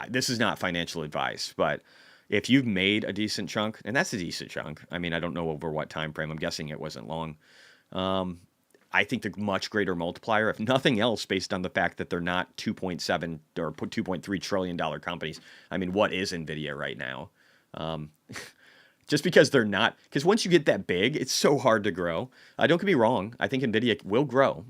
This is not financial advice, but if you've made a decent chunk, and that's a decent chunk. I mean, I don't know over what time frame. I'm guessing it wasn't long. I think the much greater multiplier, if nothing else, based on the fact that they're not 2.7 or $2.3 trillion companies. I mean, what is NVIDIA right now? Just because they're not, because once you get that big, it's so hard to grow. Don't get me wrong. I think NVIDIA will grow,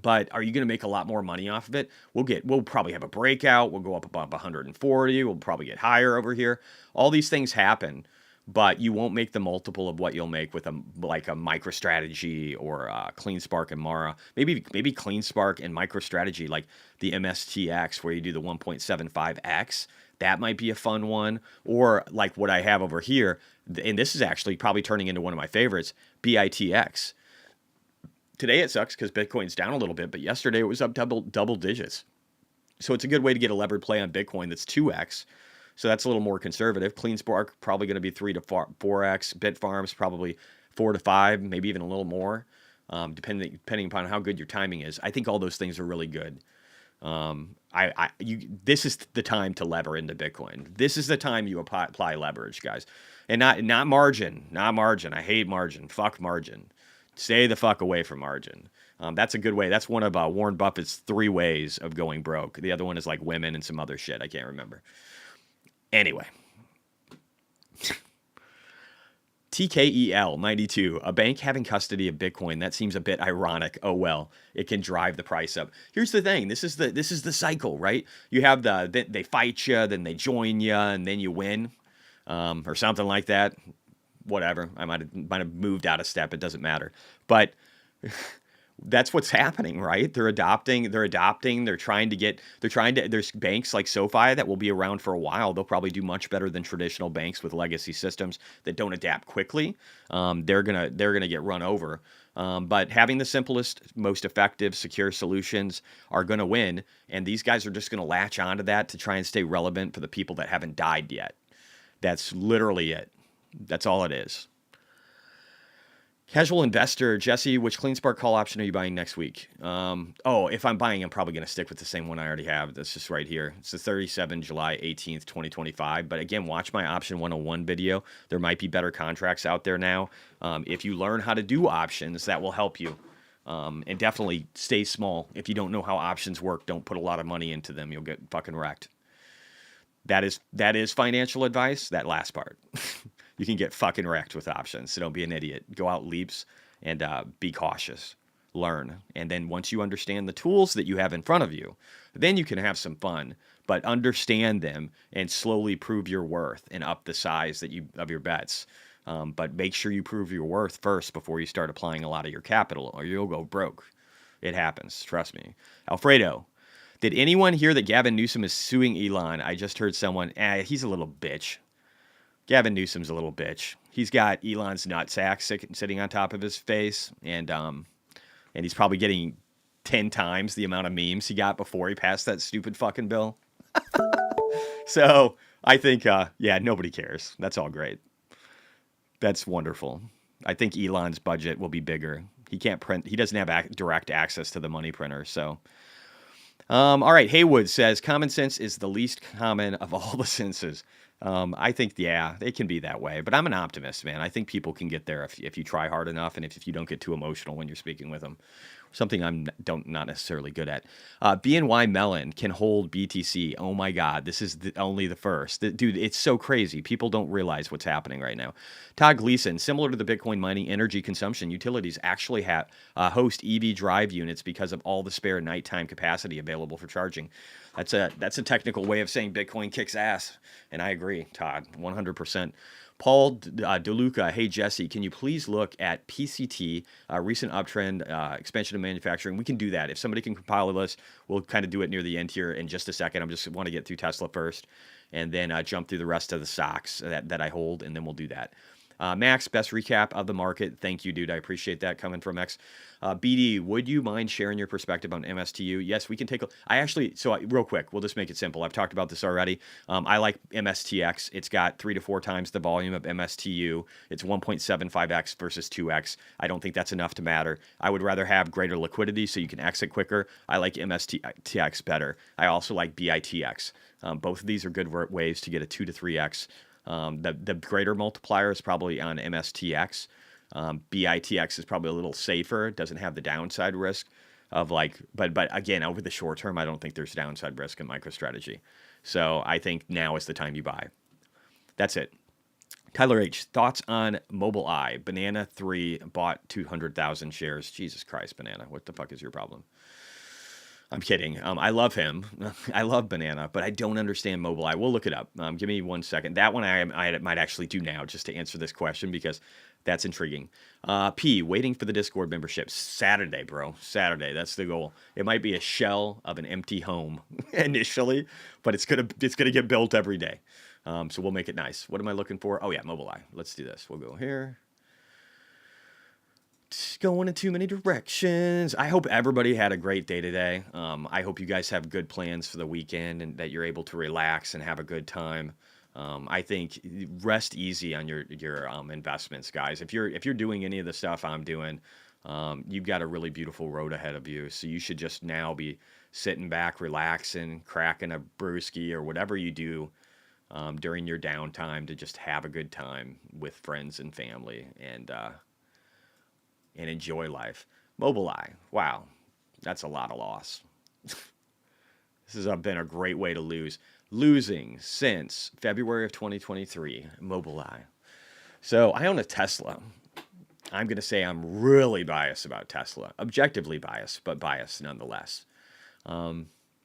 but are you going to make a lot more money off of it? We'll probably have a breakout. We'll go up above 140. We'll probably get higher over here. All these things happen, but you won't make the multiple of what you'll make with a MicroStrategy or CleanSpark and Mara. Maybe CleanSpark and MicroStrategy, like the MSTX, where you do the 1.75x. That might be a fun one. Or like what I have over here, and this is actually probably turning into one of my favorites, BITX. Today it sucks because Bitcoin's down a little bit, but yesterday it was up double digits. So it's a good way to get a levered play on Bitcoin that's 2x. So that's a little more conservative. CleanSpark probably going to be 3 to 4x. Bitfarms probably 4 to 5, maybe even a little more, depending upon how good your timing is. I think all those things are really good. This is the time to lever into Bitcoin. This is the time you apply leverage, guys, and not margin. Not margin. I hate margin. Fuck margin. Stay the fuck away from margin. That's a good way. That's one of Warren Buffett's 3 ways of going broke. The other one is like women and some other shit. I can't remember. Anyway. TKEL 92, a bank having custody of Bitcoin. That seems a bit ironic. Oh well, it can drive the price up. Here's the thing. This is the cycle, right? You have they fight you, then they join you, and then you win, or something like that. Whatever. I might have moved out of step. It doesn't matter. But that's what's happening, right? They're adopting. There's banks like SoFi that will be around for a while. They'll probably do much better than traditional banks with legacy systems that don't adapt quickly. They're gonna get run over. But having the simplest, most effective, secure solutions are going to win. And these guys are just going to latch onto that to try and stay relevant for the people that haven't died yet. That's literally it. That's all it is. Casual investor, Jesse, which Clean Spark call option are you buying next week? If I'm buying, I'm probably going to stick with the same one I already have. That's just right here. It's the 37 July 18th, 2025. But again, watch my option 101 video. There might be better contracts out there now. If you learn how to do options, that will help you. And definitely stay small. If you don't know how options work, don't put a lot of money into them. You'll get fucking wrecked. That is financial advice, that last part. You can get fucking wrecked with options, so don't be an idiot. Go out leaps and be cautious. Learn. And then once you understand the tools that you have in front of you, then you can have some fun. But understand them and slowly prove your worth and up the size of your bets. But make sure you prove your worth first before you start applying a lot of your capital, or you'll go broke. It happens. Trust me. Alfredo, did anyone hear that Gavin Newsom is suing Elon? I just heard someone. He's a little bitch. Gavin Newsom's a little bitch. He's got Elon's nutsack sitting on top of his face, and he's probably getting 10 times the amount of memes he got before he passed that stupid fucking bill. So I think, nobody cares. That's all great. That's wonderful. I think Elon's budget will be bigger. He can't print. He doesn't have direct access to the money printer. So, all right. Haywood says common sense is the least common of all the senses. I think, it can be that way, but I'm an optimist, man. I think people can get there if you try hard enough, and if you don't get too emotional when you're speaking with them. Something I'm not necessarily good at. BNY Mellon can hold BTC. Oh my God, this is only the first. Dude, it's so crazy. People don't realize what's happening right now. Todd Gleason, similar to the Bitcoin mining energy consumption, utilities actually host EV drive units because of all the spare nighttime capacity available for charging. That's a technical way of saying Bitcoin kicks ass, and I agree, Todd, 100%. Paul DeLuca, hey Jesse, can you please look at PCT, recent uptrend, expansion of manufacturing? We can do that. If somebody can compile a list, we'll kind of do it near the end here in just a second. I just want to get through Tesla first, and then jump through the rest of the stocks that I hold, and then we'll do that. Max, best recap of the market. Thank you, dude. I appreciate that coming from X. BD, would you mind sharing your perspective on MSTU? Yes, we can take real quick, we'll just make it simple. I've talked about this already. I like MSTX. It's got 3 to 4 times the volume of MSTU. It's 1.75x versus 2x. I don't think that's enough to matter. I would rather have greater liquidity so you can exit quicker. I like MSTX better. I also like BITX. Both of these are good ways to get a 2 to 3x. The greater multiplier is probably on MSTX. BITX is probably a little safer. It doesn't have the downside risk of but again, over the short term, I don't think there's downside risk in MicroStrategy. So I think now is the time you buy. That's it. Tyler H, thoughts on Mobileye? Banana 3 bought 200,000 shares. Jesus Christ, Banana. What the fuck is your problem? I'm kidding. I love him. I love Banana, but I don't understand Mobileye. We'll look it up. Give me 1 second. That one I might actually do now just to answer this question because that's intriguing. P, waiting for the Discord membership. Saturday, bro. Saturday. That's the goal. It might be a shell of an empty home initially, but it's gonna get built every day. So we'll make it nice. What am I looking for? Oh yeah, Mobileye. Let's do this. We'll go here. Going in too many directions. I hope everybody had a great day today. I hope you guys have good plans for the weekend and that you're able to relax and have a good time. I think rest easy on your investments, guys. If you're doing any of the stuff I'm doing, you've got a really beautiful road ahead of you. So you should just now be sitting back, relaxing, cracking a brewski or whatever you do during your downtime to just have a good time with friends and family and enjoy life. Mobileye, wow, that's a lot of loss. This has been a great way to lose. Losing since February of 2023, Mobileye. So I own a Tesla. I'm going to say I'm really biased about Tesla. Objectively biased, but biased nonetheless.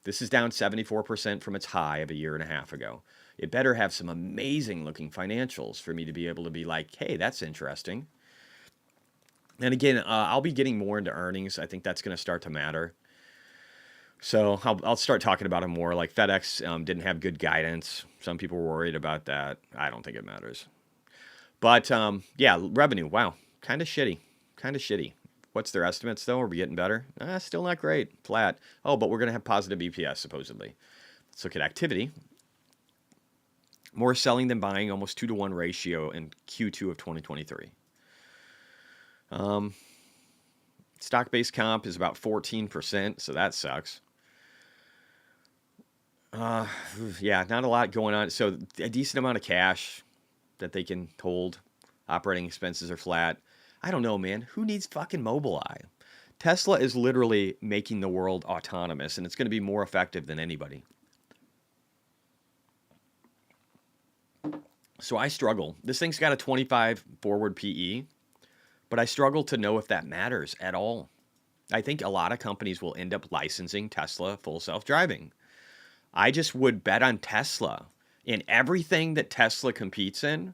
This is down 74% from its high of a year and a half ago. It better have some amazing looking financials for me to be able to be like, hey, that's interesting. And again, I'll be getting more into earnings. I think that's going to start to matter. So I'll start talking about them more. Like FedEx didn't have good guidance. Some people were worried about that. I don't think it matters. But yeah, revenue. Wow, kind of shitty. What's their estimates though? Are we getting better? Still not great. Flat. Oh, but we're going to have positive EPS supposedly. Let's look at activity. More selling than buying, almost 2-to-1 ratio in Q2 of 2023. Stock-based comp is about 14%, so that sucks. Yeah, not a lot going on. So a decent amount of cash that they can hold. Operating expenses are flat. I don't know, man. Who needs fucking Mobileye? Tesla is literally making the world autonomous, and it's going to be more effective than anybody. So I struggle. This thing's got a 25 forward PE, but I struggle to know if that matters at all. I think a lot of companies will end up licensing Tesla full self-driving. I just would bet on Tesla in everything that Tesla competes in.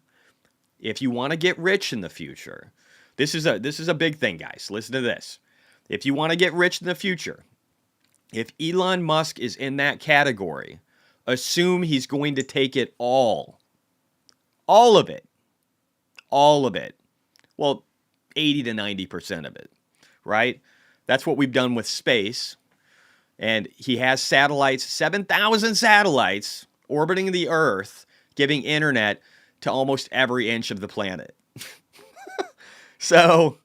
If you want to get rich in the future, this is a big thing, guys. Listen to this. If you want to get rich in the future, if Elon Musk is in that category, assume he's going to take it all. All of it. All of it. Well, 80 to 90% of it, right? That's what we've done with space. And he has satellites, 7,000 satellites orbiting the Earth, giving internet to almost every inch of the planet. So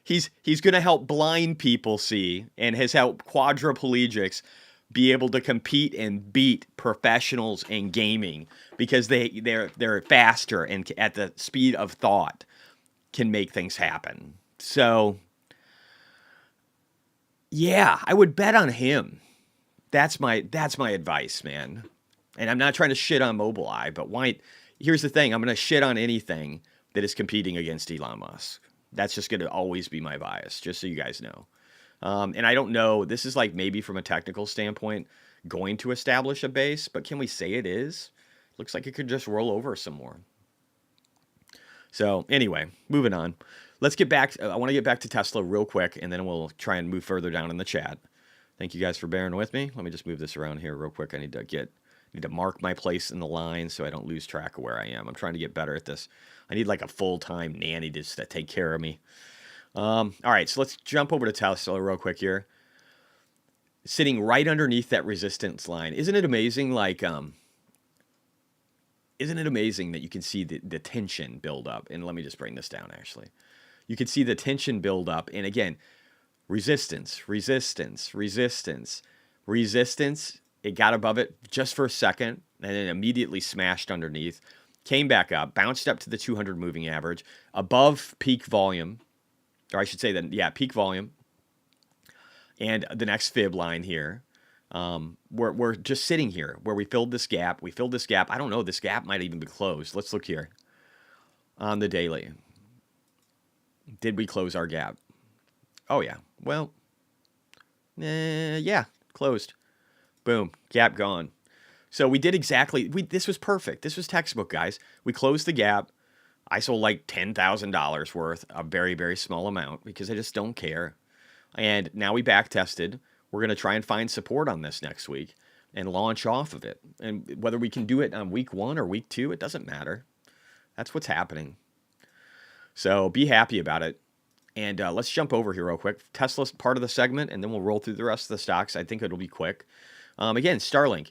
he's going to help blind people see, and has helped quadriplegics be able to compete and beat professionals in gaming because they're faster and at the speed of thought can make things happen. So yeah, I would bet on him. That's my advice, man. And I'm not trying to shit on Mobileye, but here's the thing, I'm going to shit on anything that is competing against Elon Musk. That's just going to always be my bias, just so you guys know. And I don't know, this is like maybe from a technical standpoint going to establish a base, but can we say it is? Looks like it could just roll over some more. So anyway, moving on. Let's get back. I want to get back to Tesla real quick, and then we'll try and move further down in the chat. Thank you guys for bearing with me. Let me just move this around here real quick. I need to mark my place in the line so I don't lose track of where I am. I'm trying to get better at this. I need like a full-time nanny to take care of me. All right, so let's jump over to Tesla real quick here. Sitting right underneath that resistance line. Isn't it amazing? Isn't it amazing that you can see the tension build up? And let me just bring this down, actually. You can see the tension build up. And again, resistance, resistance, resistance, resistance. It got above it just for a second and then immediately smashed underneath. Came back up, bounced up to the 200 moving average, above peak volume. Or I should say that, yeah, peak volume. And the next fib line here. We're just sitting here where we filled this gap. We filled this gap. I don't know. This gap might even be closed. Let's look here on the daily. Did we close our gap? Oh, yeah. Well, yeah, closed. Boom. Gap gone. So we did exactly. This was perfect. This was textbook, guys. We closed the gap. I sold like $10,000 worth, a very, very small amount because I just don't care. And now we back tested. We're going to try and find support on this next week and launch off of it. And whether we can do it on week 1 or week 2, it doesn't matter. That's what's happening. So be happy about it. And let's jump over here real quick. Tesla's part of the segment, and then we'll roll through the rest of the stocks. I think it'll be quick. Again, Starlink.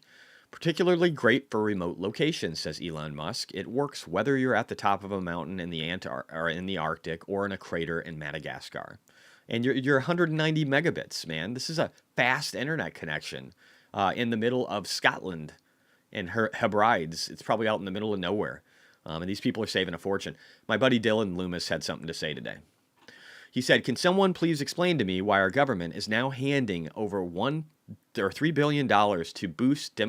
Particularly great for remote locations, says Elon Musk. It works whether you're at the top of a mountain in the Arctic or in a crater in Madagascar. And you're 190 megabits, man. This is a fast internet connection in the middle of Scotland and Hebrides. It's probably out in the middle of nowhere. And these people are saving a fortune. My buddy Dylan Loomis had something to say today. He said, "Can someone please explain to me why our government is now handing over $3 billion to boost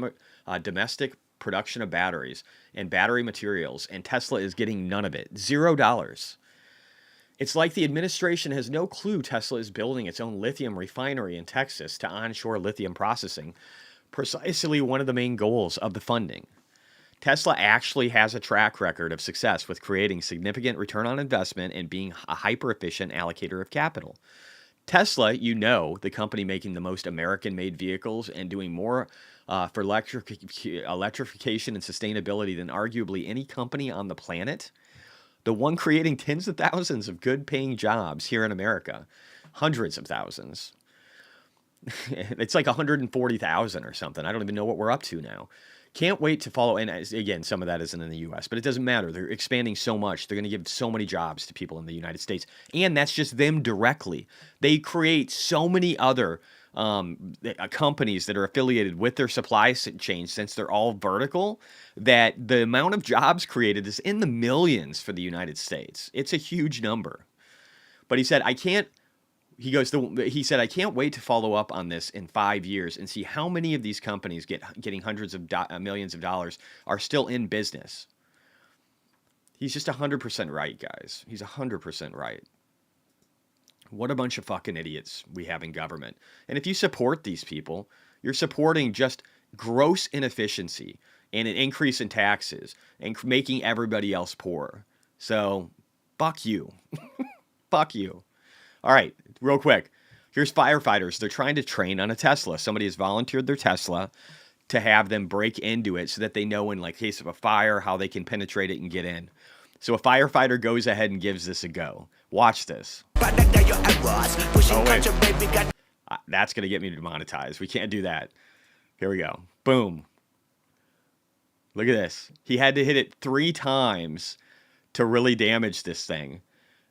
domestic production of batteries and battery materials, and Tesla is getting none of it? $0. It's like the administration has no clue Tesla is building its own lithium refinery in Texas to onshore lithium processing, precisely one of the main goals of the funding. Tesla actually has a track record of success with creating significant return on investment and being a hyper-efficient allocator of capital. Tesla, the company making the most American-made vehicles and doing more for electrification and sustainability than arguably any company on the planet. The one creating tens of thousands of good-paying jobs here in America. hundreds of thousands. It's like 140,000 or something. I don't even know what we're up to now. Can't wait to follow. And again, some of that isn't in the U.S., but it doesn't matter. They're expanding so much. They're going to give so many jobs to people in the United States. And that's just them directly. They create so many other companies that are affiliated with their supply chain, since they're all vertical, that the amount of jobs created is in the millions for the United States. It's a huge number. But he said, he said, I can't wait to follow up on this in 5 years and see how many of these companies getting hundreds of millions of dollars are still in business. He's just 100% right, guys. He's 100% right. What a bunch of fucking idiots we have in government. And if you support these people, you're supporting just gross inefficiency and an increase in taxes and making everybody else poor. So, fuck you. Fuck you. All right, real quick. Here's firefighters. They're trying to train on a Tesla. Somebody has volunteered their Tesla to have them break into it so that they know in case of a fire how they can penetrate it and get in. So a firefighter goes ahead and gives this a go. Watch this. Oh, wait. That's going to get me demonetized. We can't do that. Here we go. Boom. Look at this. He had to hit it 3 times to really damage this thing.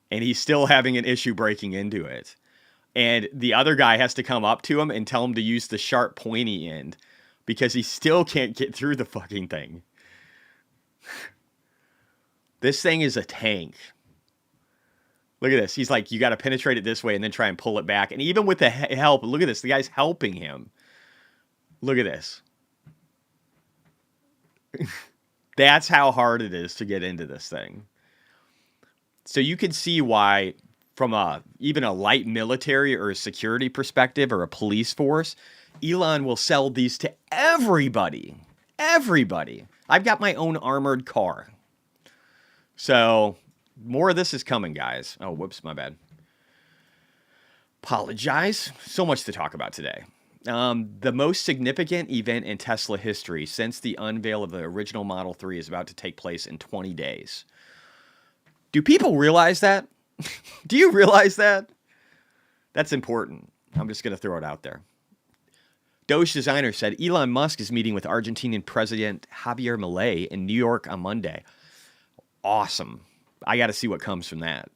And he's still having an issue breaking into it. And the other guy has to come up to him and tell him to use the sharp, pointy end because he still can't get through the fucking thing. This thing is a tank. Look at this. He's like, you got to penetrate it this way and then try and pull it back. And even with the help, look at this. The guy's helping him. Look at this. That's how hard it is to get into this thing. So you can see why, from even a light military or a security perspective or a police force, Elon will sell these to everybody. Everybody. I've got my own armored car. So more of this is coming, guys. Oh, whoops, my bad. Apologize. So much to talk about today. The most significant event in Tesla history since the unveil of the original Model 3 is about to take place in 20 days. Do people realize that? Do you realize that? That's important. I'm just going to throw it out there. Doge Designer said Elon Musk is meeting with Argentinian President Javier Milei in New York on Monday. Awesome. I got to see what comes from that.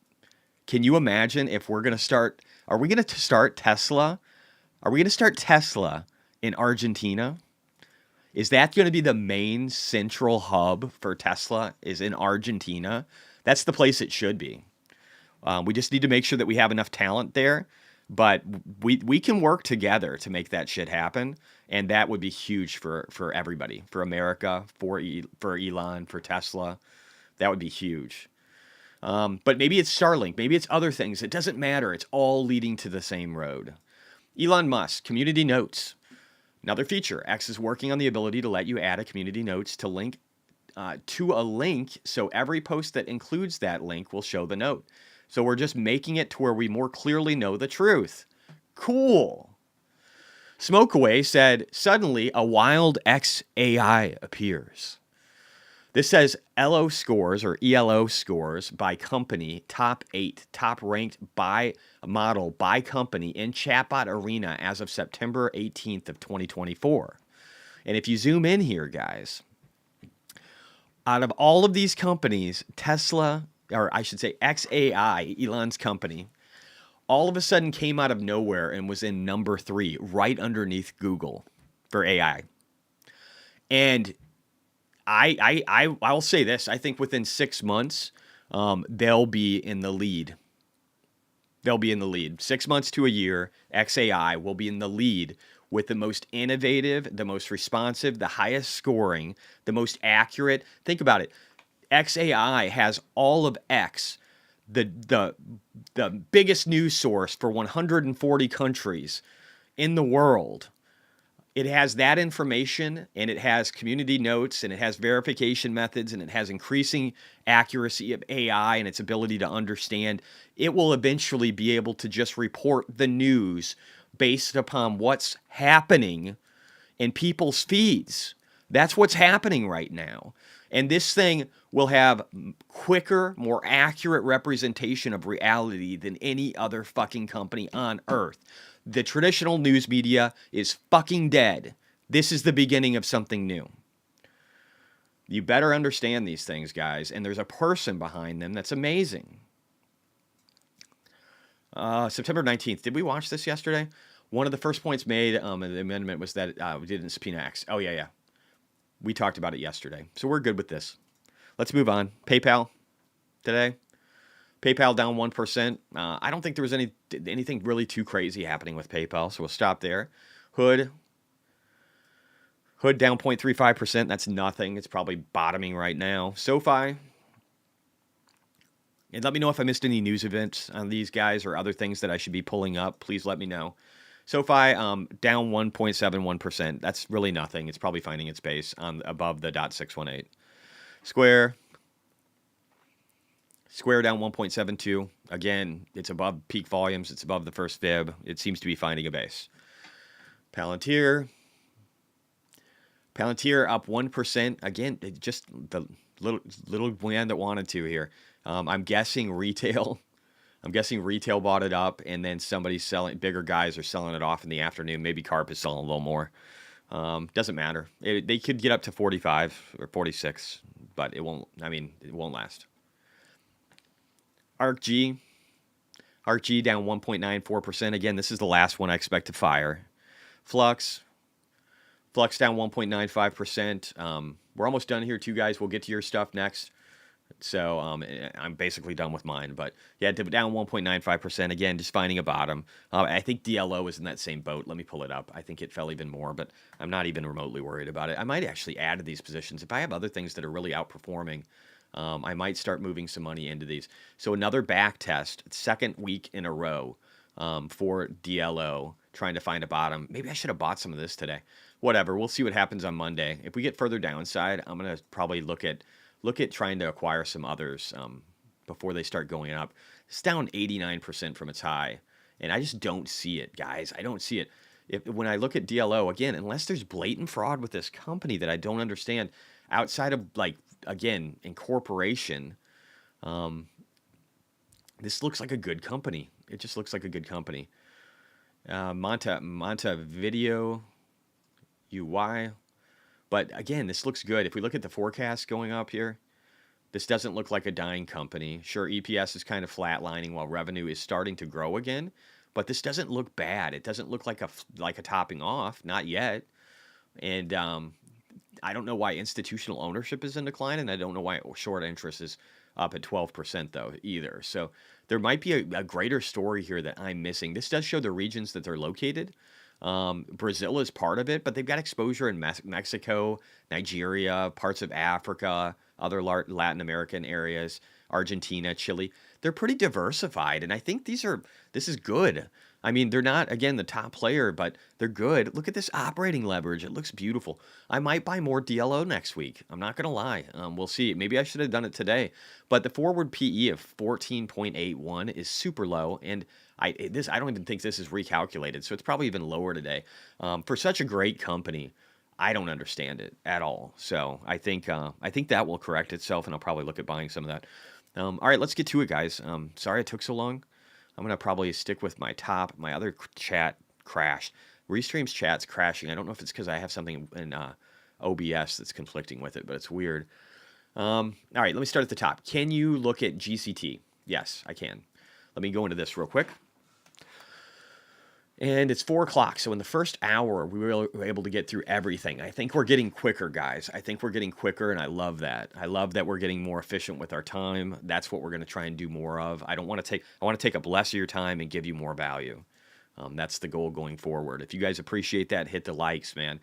Can you imagine if we're going to start... Are we going to start Tesla? Are we going to start Tesla in Argentina? Is that going to be the main central hub for Tesla, is in Argentina? That's the place it should be. We just need to make sure that we have enough talent there. But we can work together to make that shit happen. And that would be huge for everybody. For America, for Elon, for Tesla. That would be huge. But maybe it's Starlink. Maybe it's other things. It doesn't matter. It's all leading to the same road. Elon Musk, community notes. Another feature. X is working on the ability to let you add a community notes to link to a link, so every post that includes that link will show the note. So we're just making it to where we more clearly know the truth. Cool. Smokeaway said, suddenly a wild XAI appears. This says ELO scores or ELO scores by company, top 8, top ranked by model by company in Chatbot Arena as of September 18th of 2024. And if you zoom in here, guys, out of all of these companies, Tesla, or I should say XAI, Elon's company, all of a sudden came out of nowhere and was in number 3, right underneath Google for AI. And I'll say this. I think within 6 months, they'll be in the lead. They'll be in the lead. 6 months to a year, XAI will be in the lead with the most innovative, the most responsive, the highest scoring, the most accurate. Think about it. XAI has all of X, the biggest news source for 140 countries in the world. It has that information, and it has community notes, and it has verification methods, and it has increasing accuracy of AI and its ability to understand. It will eventually be able to just report the news based upon what's happening in people's feeds. That's what's happening right now. And this thing will have quicker, more accurate representation of reality than any other fucking company on earth. The traditional news media is fucking dead. This is the beginning of something new. You better understand these things, guys. And there's a person behind them that's amazing. September 19th. Did we watch this yesterday? One of the first points made in the amendment was that we didn't subpoena X. Oh, yeah. We talked about it yesterday. So we're good with this. Let's move on. PayPal today. PayPal down 1%. I don't think there was anything really too crazy happening with PayPal, so we'll stop there. Hood down 0.35%. That's nothing. It's probably bottoming right now. SoFi. And let me know if I missed any news events on these guys or other things that I should be pulling up. Please let me know. SoFi down 1.71%. That's really nothing. It's probably finding its base above the .618. Square down 1.72. Again, it's above peak volumes. It's above the first fib. It seems to be finding a base. Palantir up 1%. Again, just the little man that wanted to here. I'm guessing retail bought it up, and then somebody's selling. Bigger guys are selling it off in the afternoon. Maybe Carp is selling a little more. Doesn't matter. They could get up to 45 or 46, but it won't. I mean, it won't last. ARCG down 1.94%. Again, this is the last one I expect to fire. Flux down 1.95%. We're almost done here, too, guys. We'll get to your stuff next. So I'm basically done with mine. But yeah, down 1.95%. Again, just finding a bottom. I think DLO is in that same boat. Let me pull it up. I think it fell even more, but I'm not even remotely worried about it. I might actually add to these positions. If I have other things that are really outperforming, I might start moving some money into these. So another back test, second week in a row for DLO, trying to find a bottom. Maybe I should have bought some of this today. Whatever. We'll see what happens on Monday. If we get further downside, I'm going to probably look at trying to acquire some others before they start going up. It's down 89% from its high, and I just don't see it, guys. I don't see it. When I look at DLO, again, unless there's blatant fraud with this company that I don't understand, outside of, like, again, incorporation, this looks like a good company. It just looks like a good company. Montevideo UI. But again, this looks good. If we look at the forecast going up here, this doesn't look like a dying company. Sure, EPS is kind of flatlining while revenue is starting to grow again, but this doesn't look bad. It doesn't look like a topping off, not yet. And I don't know why institutional ownership is in decline, and I don't know why short interest is up at 12% though either. So there might be a greater story here that I'm missing. This does show the regions that they're located. Brazil is part of it, but they've got exposure in Mexico, Nigeria, parts of Africa, other Latin American areas, Argentina, Chile. They're pretty diversified, and I think this is good. I mean, they're not, again, the top player, but they're good. Look at this operating leverage. It looks beautiful. I might buy more DLO next week. I'm not going to lie. We'll see. Maybe I should have done it today. But the forward PE of 14.81 is super low, and I don't even think this is recalculated, so it's probably even lower today. For such a great company, I don't understand it at all. So I think that will correct itself, and I'll probably look at buying some of that. All right, let's get to it, guys. Sorry it took so long. I'm going to probably stick with my top. My other chat crashed. Restream's chat's crashing. I don't know if it's because I have something in OBS that's conflicting with it, but it's weird. All right, let me start at the top. Can you look at GCT? Yes, I can. Let me go into this real quick. And it's 4 o'clock, so in the first hour, we were able to get through everything. I think we're getting quicker, guys. I think we're getting quicker, and I love that. I love that we're getting more efficient with our time. That's what we're going to try and do more of. I want to take up less of your time and give you more value. That's the goal going forward. If you guys appreciate that, hit the likes, man,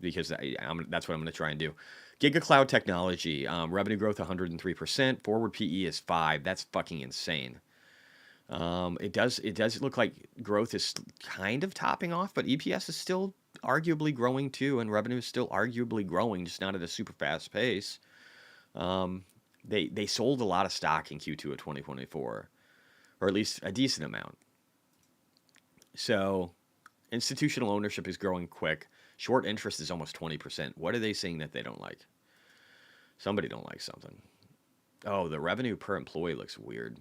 because that's what I'm going to try and do. Giga Cloud Technology, revenue growth 103%. Forward PE is 5. That's fucking insane. It does look like growth is kind of topping off, but EPS is still arguably growing too, and revenue is still arguably growing, just not at a super fast pace. They sold a lot of stock in Q2 of 2024, or at least a decent amount. So institutional ownership is growing quick. Short interest is almost 20%. What are they saying that they don't like? Somebody don't like something. Oh, the revenue per employee looks weird.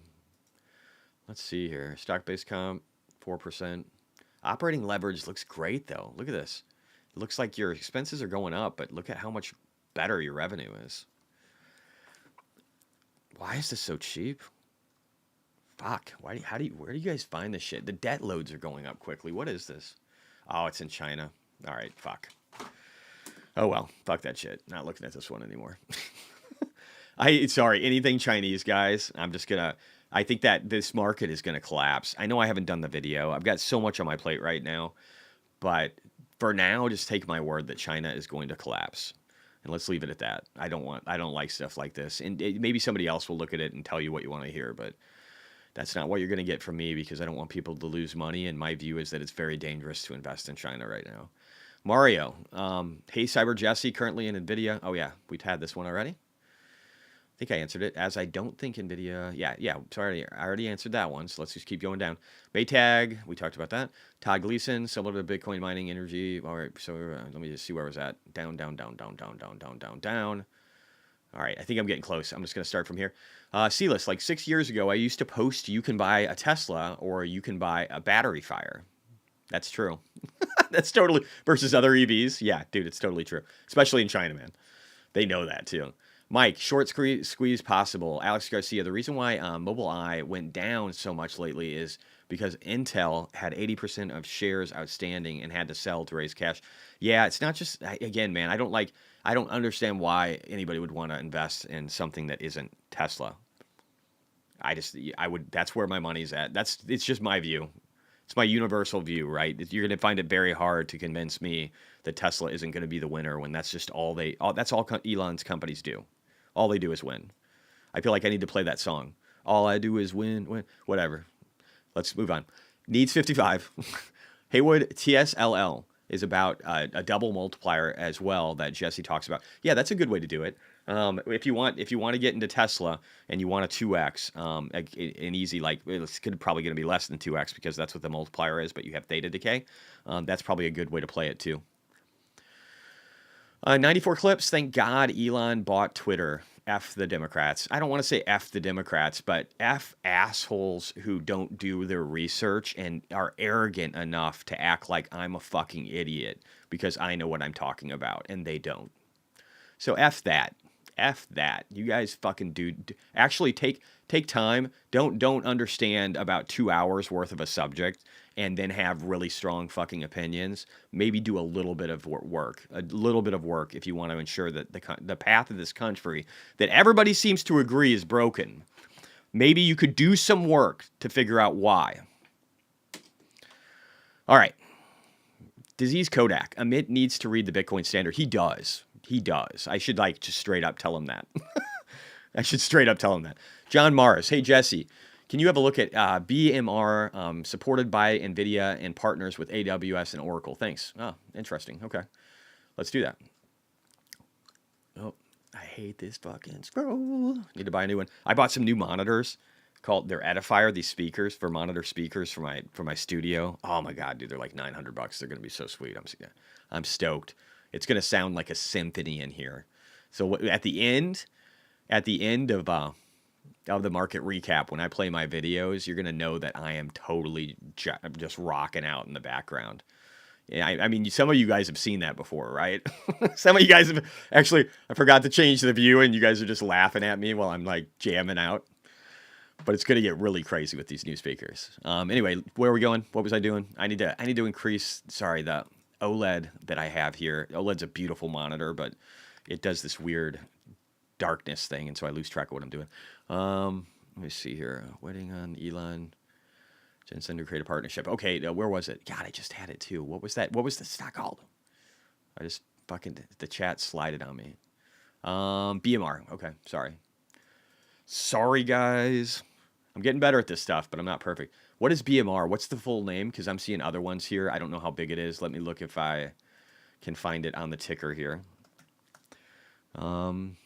Let's see here. Stock-based comp, 4%. Operating leverage looks great, though. Look at this. It looks like your expenses are going up, but look at how much better your revenue is. Why is this so cheap? Fuck. Where do you guys find this shit? The debt loads are going up quickly. What is this? Oh, it's in China. All right, fuck. Oh well, fuck that shit. Not looking at this one anymore. Sorry, anything Chinese, guys. I think that this market is gonna collapse. I know I haven't done the video. I've got so much on my plate right now, but for now, just take my word that China is going to collapse. And let's leave it at that. I don't like stuff like this. And maybe somebody else will look at it and tell you what you want to hear, but that's not what you're going to get from me because I don't want people to lose money. And my view is that it's very dangerous to invest in China right now. Mario, hey, Cyber Jesse, currently in NVIDIA. Oh, yeah, we've had this one already. I think I answered it, as I don't think NVIDIA... Yeah, sorry, I already answered that one, so let's just keep going down. Baytag, we talked about that. Todd Gleason, similar to Bitcoin mining energy. All right, so let me just see where I was at. Down. All right, I think I'm getting close. I'm just going to start from here. Sealess, like 6 years ago, I used to post you can buy a Tesla or you can buy a battery fire. That's true. That's totally... Versus other EVs. Yeah, dude, it's totally true. Especially in China, man. They know that, too. Mike, short squeeze possible. Alex Garcia, the reason why Mobileye went down so much lately is because Intel had 80% of shares outstanding and had to sell to raise cash. Yeah, it's not just, again, man, I don't understand why anybody would want to invest in something that isn't Tesla. That's where my money's at. It's just my view. It's my universal view, right? You're going to find it very hard to convince me that Tesla isn't going to be the winner when that's just that's all Elon's companies do. All they do is win. I feel like I need to play that song. All I do is win. Whatever. Let's move on. Needs 55. Haywood TSLL is about a double multiplier as well that Jesse talks about. Yeah, that's a good way to do it. If you want to get into Tesla and you want a 2x, an easy, like it's probably going to be less than 2x because that's what the multiplier is, but you have theta decay. That's probably a good way to play it too. 94 clips. Thank God Elon bought Twitter. F the Democrats. I don't want to say F the Democrats, but F assholes who don't do their research and are arrogant enough to act like I'm a fucking idiot because I know what I'm talking about and they don't. So F that. F that. You guys fucking actually take time. Don't understand about 2 hours worth of a subject and then have really strong fucking opinions. Maybe do a little bit of work. A little bit of work if you want to ensure that the path of this country that everybody seems to agree is broken. Maybe you could do some work to figure out why. All right. Disease Kodak. Amit needs to read the Bitcoin Standard. He does. I should just straight up tell him that. I should straight up tell him that. John Morris. Hey, Jesse, can you have a look at BMR supported by NVIDIA and partners with AWS and Oracle? Thanks. Oh, interesting. Okay. Let's do that. Oh, I hate this fucking scroll. Need to buy a new one. I bought some new monitors they're Edifier, these speakers for monitor speakers for my studio. Oh my God, dude, they're like $900. They're going to be so sweet. I'm stoked. It's going to sound like a symphony in here. So at the end of the market recap, when I play my videos, you're going to know that I am totally just rocking out in the background. Yeah, I mean, some of you guys have seen that before, right? Some of you guys have actually, I forgot to change the view and you guys are just laughing at me while I'm like jamming out. But it's going to get really crazy with these new speakers. Anyway, where are we going? What was I doing? I need to increase, the OLED that I have here. OLED's a beautiful monitor, but it does this weird darkness thing, and so I lose track of what I'm doing. Let me see here. Waiting on Elon Jensen to create a partnership. Okay, where was it? God, I just had it too. What was that? What was the stock called? I just the chat slided on me. BMR. Okay, sorry guys. I'm getting better at this stuff, but I'm not perfect. What is BMR? What's the full name? Because I'm seeing other ones here. I don't know how big it is. Let me look if I can find it on the ticker here. Don't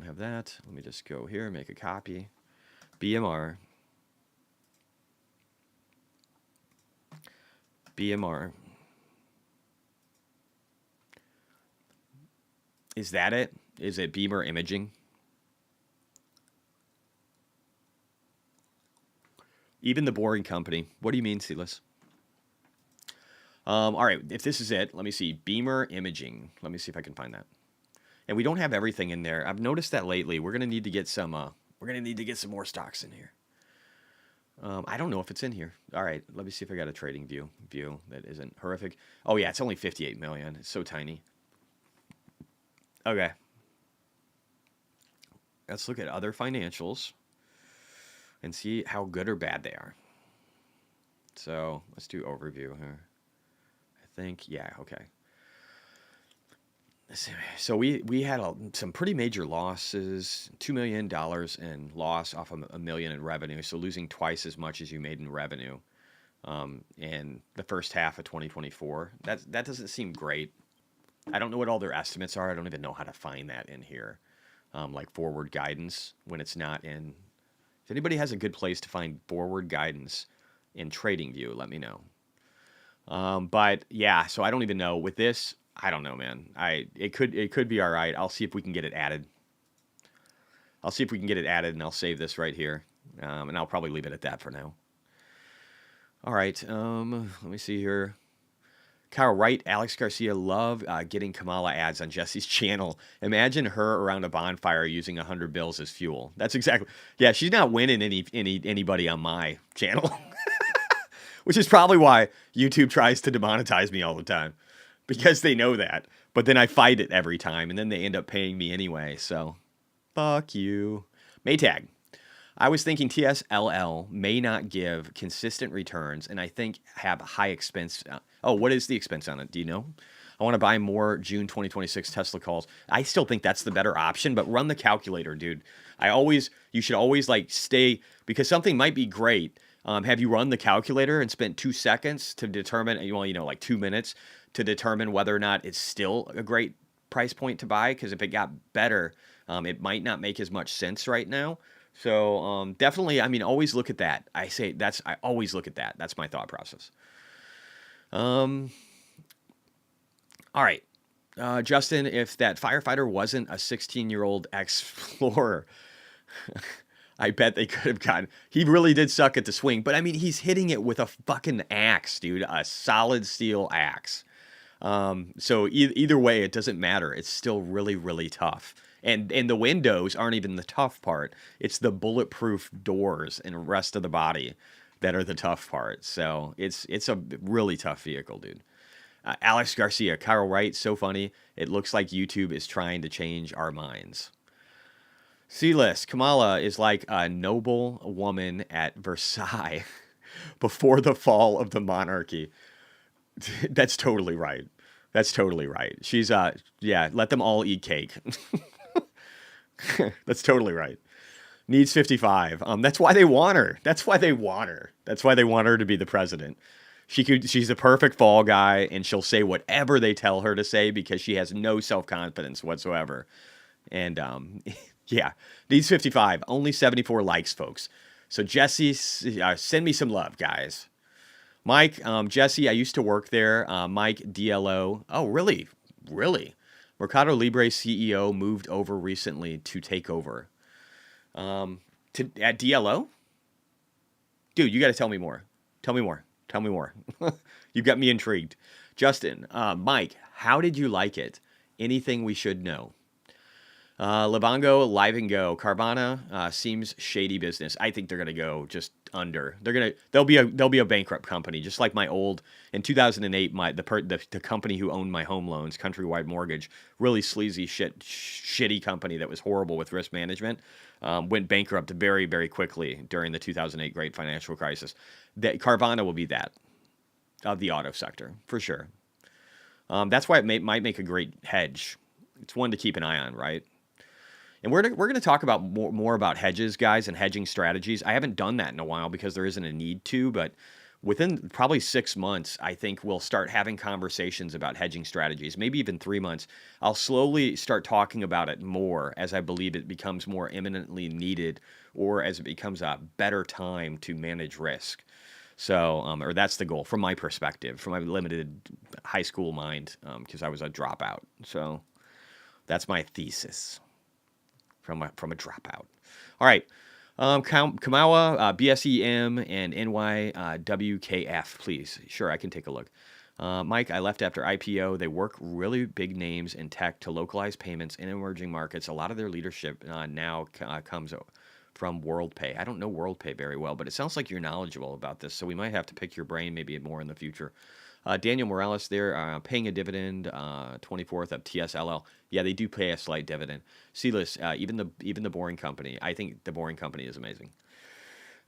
have that. Let me just go here, make a copy. BMR. Is that it? Is it Beamer Imaging? Even the boring company. What do you mean, Silas? All right, if this is it, let me see. Beamer Imaging. Let me see if I can find that. And we don't have everything in there. I've noticed that lately. We're gonna need to get some. We're gonna need to get some more stocks in here. I don't know if it's in here. All right, let me see if I got a trading view that isn't horrific. Oh yeah, it's only 58 million. It's so tiny. Okay, let's look at other financials and see how good or bad they are. So let's do overview here. I think yeah. Okay. So we had some pretty major losses, $2 million in loss off of a million in revenue. So losing twice as much as you made in revenue in the first half of 2024. That doesn't seem great. I don't know what all their estimates are. I don't even know how to find that in here, like forward guidance when it's not in. If anybody has a good place to find forward guidance in TradingView, let me know. But yeah, so I don't even know with this. I don't know, man. It could be all right. I'll see if we can get it added. And I'll save this right here, and I'll probably leave it at that for now. All right. Let me see here. Kyle Wright, Alex Garcia love getting Kamala ads on Jesse's channel. Imagine her around a bonfire using 100 bills as fuel. That's exactly. Yeah, she's not winning anybody on my channel, which is probably why YouTube tries to demonetize me all the time. Because they know that. But then I fight it every time, and then they end up paying me anyway. So, fuck you. Maytag. I was thinking TSLL may not give consistent returns, and I think have high expense. What is the expense on it? Do you know? I want to buy more June 2026 Tesla calls. I still think that's the better option, but run the calculator, dude. You should always like stay, because something might be great. Have you run the calculator and spent 2 seconds to determine, like 2 minutes to determine whether or not it's still a great price point to buy? Because if it got better, it might not make as much sense right now. So definitely, always look at that. I always look at that. That's my thought process. All right. Justin, if that firefighter wasn't a 16-year-old explorer, I bet they could have gotten. He really did suck at the swing, but he's hitting it with a fucking axe, dude, a solid steel axe. So either way, it doesn't matter. It's still really, really tough. And the windows aren't even the tough part. It's the bulletproof doors and the rest of the body that are the tough part. So it's a really tough vehicle, dude. Alex Garcia, Kyle Wright, so funny. It looks like YouTube is trying to change our minds. C-list, Kamala is like a noble woman at Versailles before the fall of the monarchy. That's totally right. She's, let them all eat cake. That's totally right. Needs 55. That's why they want her. That's why they want her to be the president. She's a perfect fall guy, and she'll say whatever they tell her to say because she has no self-confidence whatsoever. And, yeah, needs 55. Only 74 likes, folks. So Jesse, send me some love, guys. Mike, Jesse, I used to work there. Mike, DLO. Oh, really? Really? Mercado Libre CEO moved over recently to take over. At DLO? Dude, you got to tell me more. Tell me more. You got me intrigued. Justin, Mike, how did you like it? Anything we should know? Livongo, Live and Go, Carvana seems shady business. I think they're gonna go just under. They'll be a bankrupt company, just like my old in 2008. The company who owned my home loans, Countrywide Mortgage, really sleazy shitty company that was horrible with risk management, went bankrupt very, very quickly during the 2008 Great Financial Crisis. That Carvana will be that of the auto sector for sure. That's why it might make a great hedge. It's one to keep an eye on, right? And we're going to talk about more about hedges, guys, and hedging strategies. I haven't done that in a while because there isn't a need to, but within probably 6 months, I think we'll start having conversations about hedging strategies. Maybe even 3 months. I'll slowly start talking about it more as I believe it becomes more imminently needed, or as it becomes a better time to manage risk. So, or that's the goal from my perspective, from my limited high school mind, because I was a dropout. So. That's my thesis from a dropout. All right. Kamawa, BSEM, and NYWKF, please. Sure, I can take a look. Mike, I left after IPO. They work really big names in tech to localize payments in emerging markets. A lot of their leadership now comes from WorldPay. I don't know WorldPay very well, but it sounds like you're knowledgeable about this, so we might have to pick your brain maybe more in the future. Daniel Morales there, paying a dividend, 24th of TSLL. Yeah, they do pay a slight dividend. Sealess, even the Boring Company. I think the Boring Company is amazing.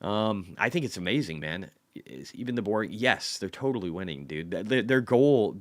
I think it's amazing, man. Even the Boring, yes, they're totally winning, dude. Their goal,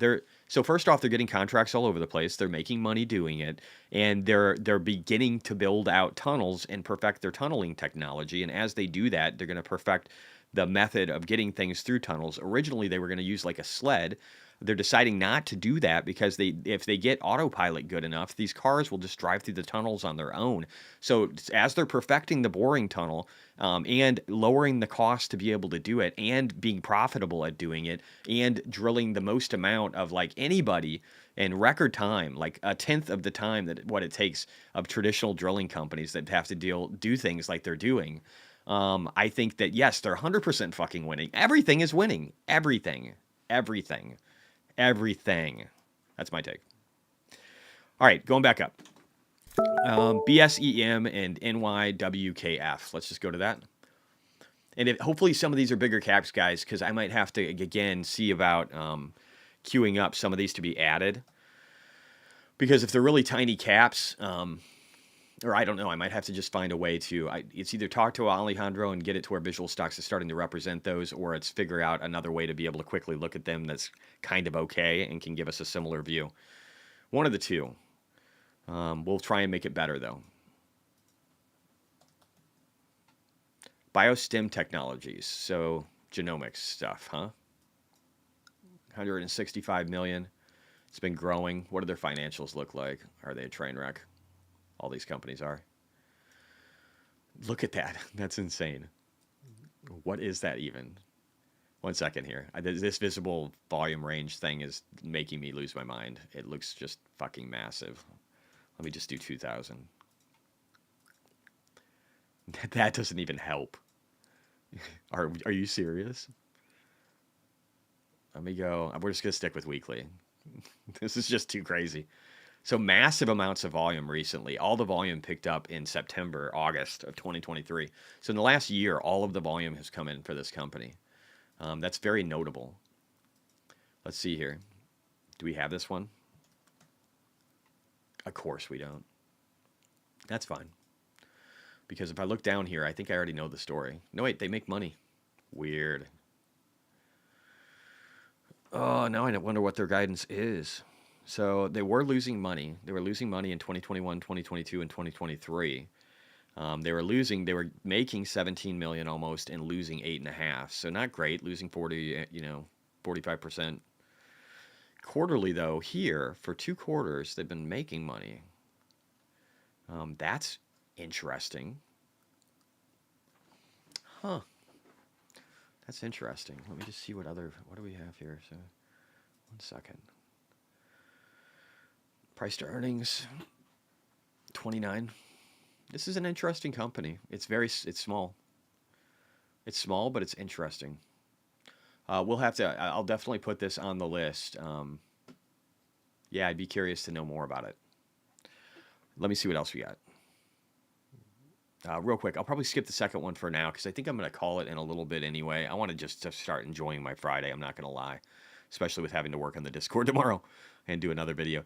so first off, they're getting contracts all over the place. They're making money doing it, and they're beginning to build out tunnels and perfect their tunneling technology. And as they do that, they're going to perfect the method of getting things through tunnels. Originally, they were going to use like a sled. They're deciding not to do that because if they get autopilot good enough, these cars will just drive through the tunnels on their own. So as they're perfecting the boring tunnel and lowering the cost to be able to do it and being profitable at doing it and drilling the most amount of like anybody in record time, like a tenth of the time that what it takes of traditional drilling companies that have to do things like they're doing. I think that, yes, they're 100% fucking winning. Everything is winning. Everything. Everything. Everything. That's my take. All right, going back up. BSEM and NYWKF. Let's just go to that. And hopefully some of these are bigger caps, guys, because I might have to, again, see about queuing up some of these to be added. Because if they're really tiny caps, or I don't know, I might have to just find a way to, it's either talk to Alejandro and get it to where Visual Stocks is starting to represent those, or it's figure out another way to be able to quickly look at them that's kind of okay and can give us a similar view. One of the two. We'll try and make it better, though. Biostem Technologies, so genomics stuff, huh? 165 million. It's been growing. What do their financials look like? Are they a train wreck? All these companies are. Look at that. That's insane. What is that even? 1 second here. This visible volume range thing is making me lose my mind. It looks just fucking massive. Let me just do 2,000. That doesn't even help. Are you serious? Let me go. We're just going to stick with weekly. This is just too crazy. So massive amounts of volume recently. All the volume picked up in September, August of 2023. So in the last year, all of the volume has come in for this company. That's very notable. Let's see here. Do we have this one? Of course we don't. That's fine. Because if I look down here, I think I already know the story. No, wait, they make money. Weird. Oh, now I wonder what their guidance is. So they were losing money. They were losing money in 2021, 2022, and 2023. They were making 17 million almost and losing 8.5. So not great, losing 45%. Quarterly though, here for 2 quarters, they've been making money. That's interesting. Huh. That's interesting. Let me just see what do we have here? So 1 second. Price to earnings, 29. This is an interesting company. It's small. It's small, but it's interesting. I'll definitely put this on the list. Yeah, I'd be curious to know more about it. Let me see what else we got. Real quick, I'll probably skip the second one for now because I think I'm going to call it in a little bit anyway. I want to just start enjoying my Friday. I'm not going to lie, especially with having to work on the Discord tomorrow and do another video.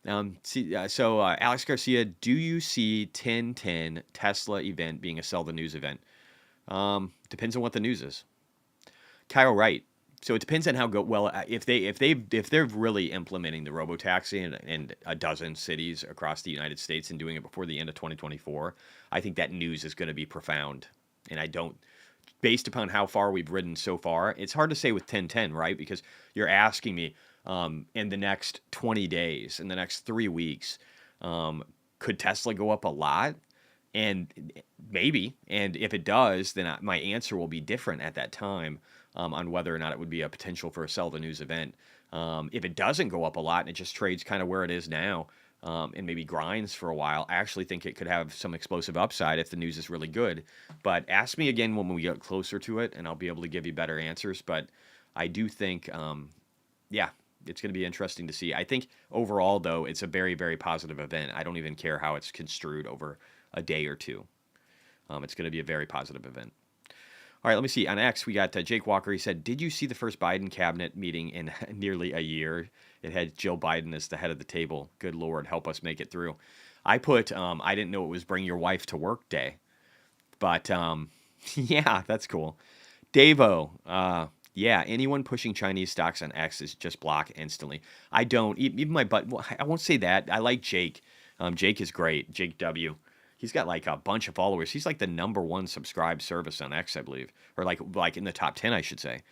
Alex Garcia, do you see 1010 Tesla event being a sell the news event? Depends on what the news is. Kyle Wright. So it depends on how if they're really implementing the robotaxi in a dozen cities across the United States and doing it before the end of 2024, I think that news is going to be profound. And based upon how far we've ridden so far, it's hard to say with 1010, right? Because you're asking me in the next 20 days, in the next 3 weeks, could Tesla go up a lot? And maybe. And if it does, then my answer will be different at that time. On whether or not it would be a potential for a sell the news event. If it doesn't go up a lot and it just trades kind of where it is now, and maybe grinds for a while, I actually think it could have some explosive upside if the news is really good. But ask me again when we get closer to it, and I'll be able to give you better answers. But I do think, yeah, it's going to be interesting to see. I think overall, though, it's a very, very positive event. I don't even care how it's construed over a day or two. It's going to be a very positive event. All right, let me see. On X, we got Jake Walker. He said, "Did you see the first Biden cabinet meeting in nearly a year? It had Jill Biden as the head of the table. Good Lord, help us make it through." I put, I didn't know it was Bring Your Wife to Work Day, but yeah, that's cool. Davo, yeah, anyone pushing Chinese stocks on X is just block instantly. I don't, even my butt, well, I won't say that. I like Jake. Jake is great. Jake W. He's got like a bunch of followers. He's like the #1 subscribed service on X, I believe, or like in the top 10, I should say.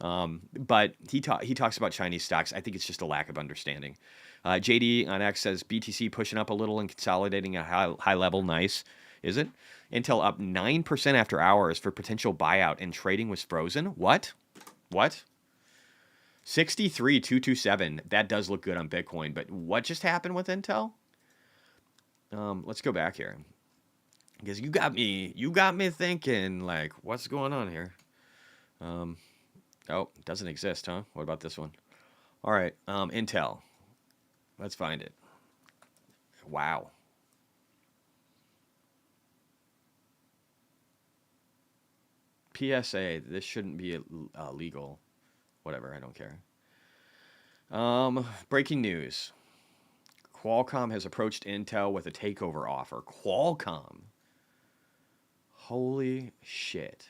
But he talks about Chinese stocks. I think it's just a lack of understanding. JD on X says BTC pushing up a little and consolidating a high level. Nice, is it? Intel up 9% after hours for potential buyout and trading was frozen. What? 63,227. That does look good on Bitcoin, but what just happened with Intel? Let's go back here. Because you got me thinking, like, what's going on here? Oh, it doesn't exist, huh? What about this one? All right, Intel. Let's find it. Wow. PSA, this shouldn't be legal. Whatever, I don't care. Breaking news. Qualcomm has approached Intel with a takeover offer. Qualcomm. Holy shit.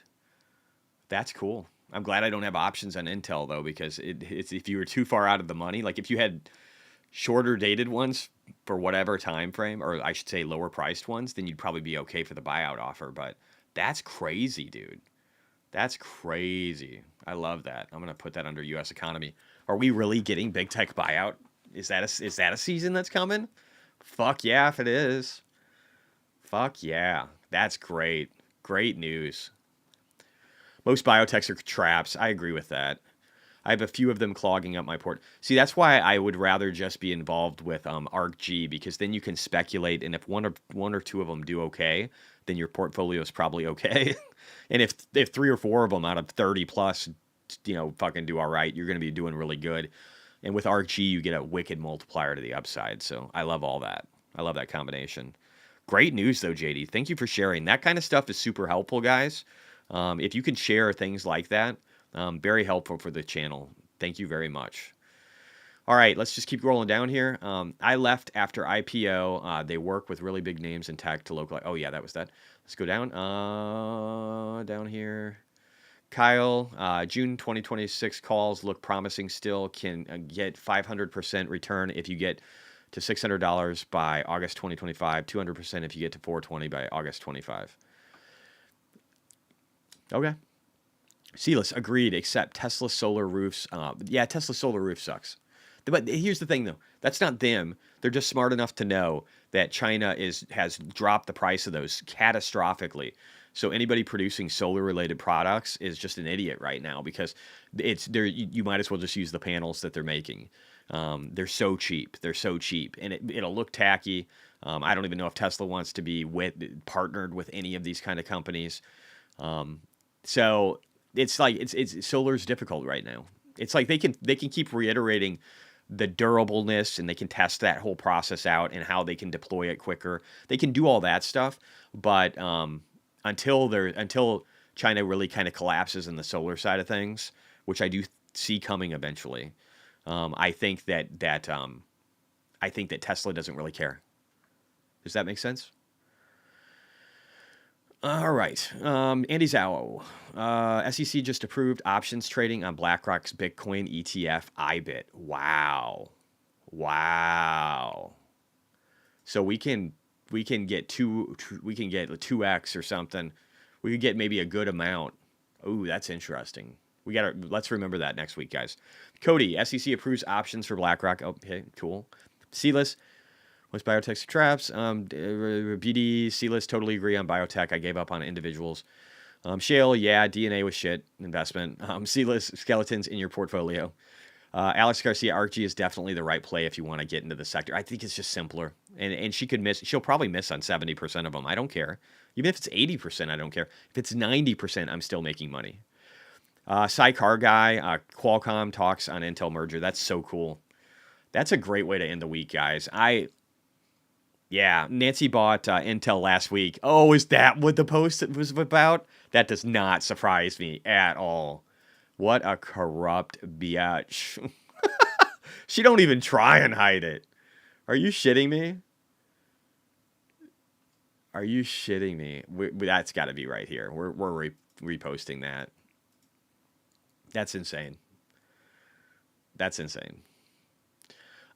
That's cool. I'm glad I don't have options on Intel, though, because it's if you were too far out of the money, like if you had shorter dated ones for whatever time frame, or I should say lower priced ones, then you'd probably be okay for the buyout offer. But that's crazy, dude. That's crazy. I love that. I'm gonna put that under U.S. economy. Are we really getting big tech buyout? Is that a season that's coming? Fuck yeah, if it is. Fuck yeah. That's great. Great news. Most biotechs are traps. I agree with that. I have a few of them clogging up my port. See, that's why I would rather just be involved with ARKG, because then you can speculate, and if one or two of them do okay, then your portfolio is probably okay. And if 3 or 4 of them out of 30 plus, fucking do all right, you're going to be doing really good. And with ARKG, you get a wicked multiplier to the upside. So I love all that. I love that combination. Great news, though, JD. Thank you for sharing. That kind of stuff is super helpful, guys. If you can share things like that, very helpful for the channel. Thank you very much. All right, let's just keep rolling down here. I left after IPO. They work with really big names in tech to localize. Oh, yeah, that was that. Let's go down. Down here. Kyle, June 2026 calls look promising still. Can get 500% return if you get to $600 by August 2025, 200% if you get to 420 by August 25. Okay. Sealess, agreed, except Tesla solar roofs. Yeah, Tesla solar roof sucks. But here's the thing, though. That's not them. They're just smart enough to know that China has dropped the price of those catastrophically. So anybody producing solar-related products is just an idiot right now, because it's there. You might as well just use the panels that they're making. They're so cheap. They're so cheap, and it'll look tacky. I don't even know if Tesla wants to be partnered with any of these kind of companies. So it's like it's solar's difficult right now. It's like they can keep reiterating the durableness, and they can test that whole process out and how they can deploy it quicker. They can do all that stuff, but until China really kind of collapses in the solar side of things, which I do see coming eventually, I think that Tesla doesn't really care. Does that make sense? All right. Andy Zhao. SEC just approved options trading on BlackRock's Bitcoin ETF IBIT. Wow. So we can get 2x or something. We could get maybe a good amount. Ooh, that's interesting. Let's remember that next week, guys. Cody, SEC approves options for BlackRock. Okay, cool. Sealess. Most biotechs are traps. BD, Sealess, totally agree on biotech. I gave up on individuals. Shale, yeah, DNA was shit investment. Sealess, skeletons in your portfolio. Alex Garcia Archie is definitely the right play if you want to get into the sector. I think it's just simpler, and she could miss. She'll probably miss on 70% of them. I don't care. Even if it's 80%, I don't care. If it's 90%, I'm still making money. Sidecar guy, Qualcomm talks on Intel merger. That's so cool. That's a great way to end the week, guys. Yeah, Nancy bought Intel last week. Oh, is that what the post was about? That does not surprise me at all. What a corrupt bitch. She don't even try and hide it. Are you shitting me? Are you shitting me? That's got to be right here. We're reposting that. That's insane. That's insane.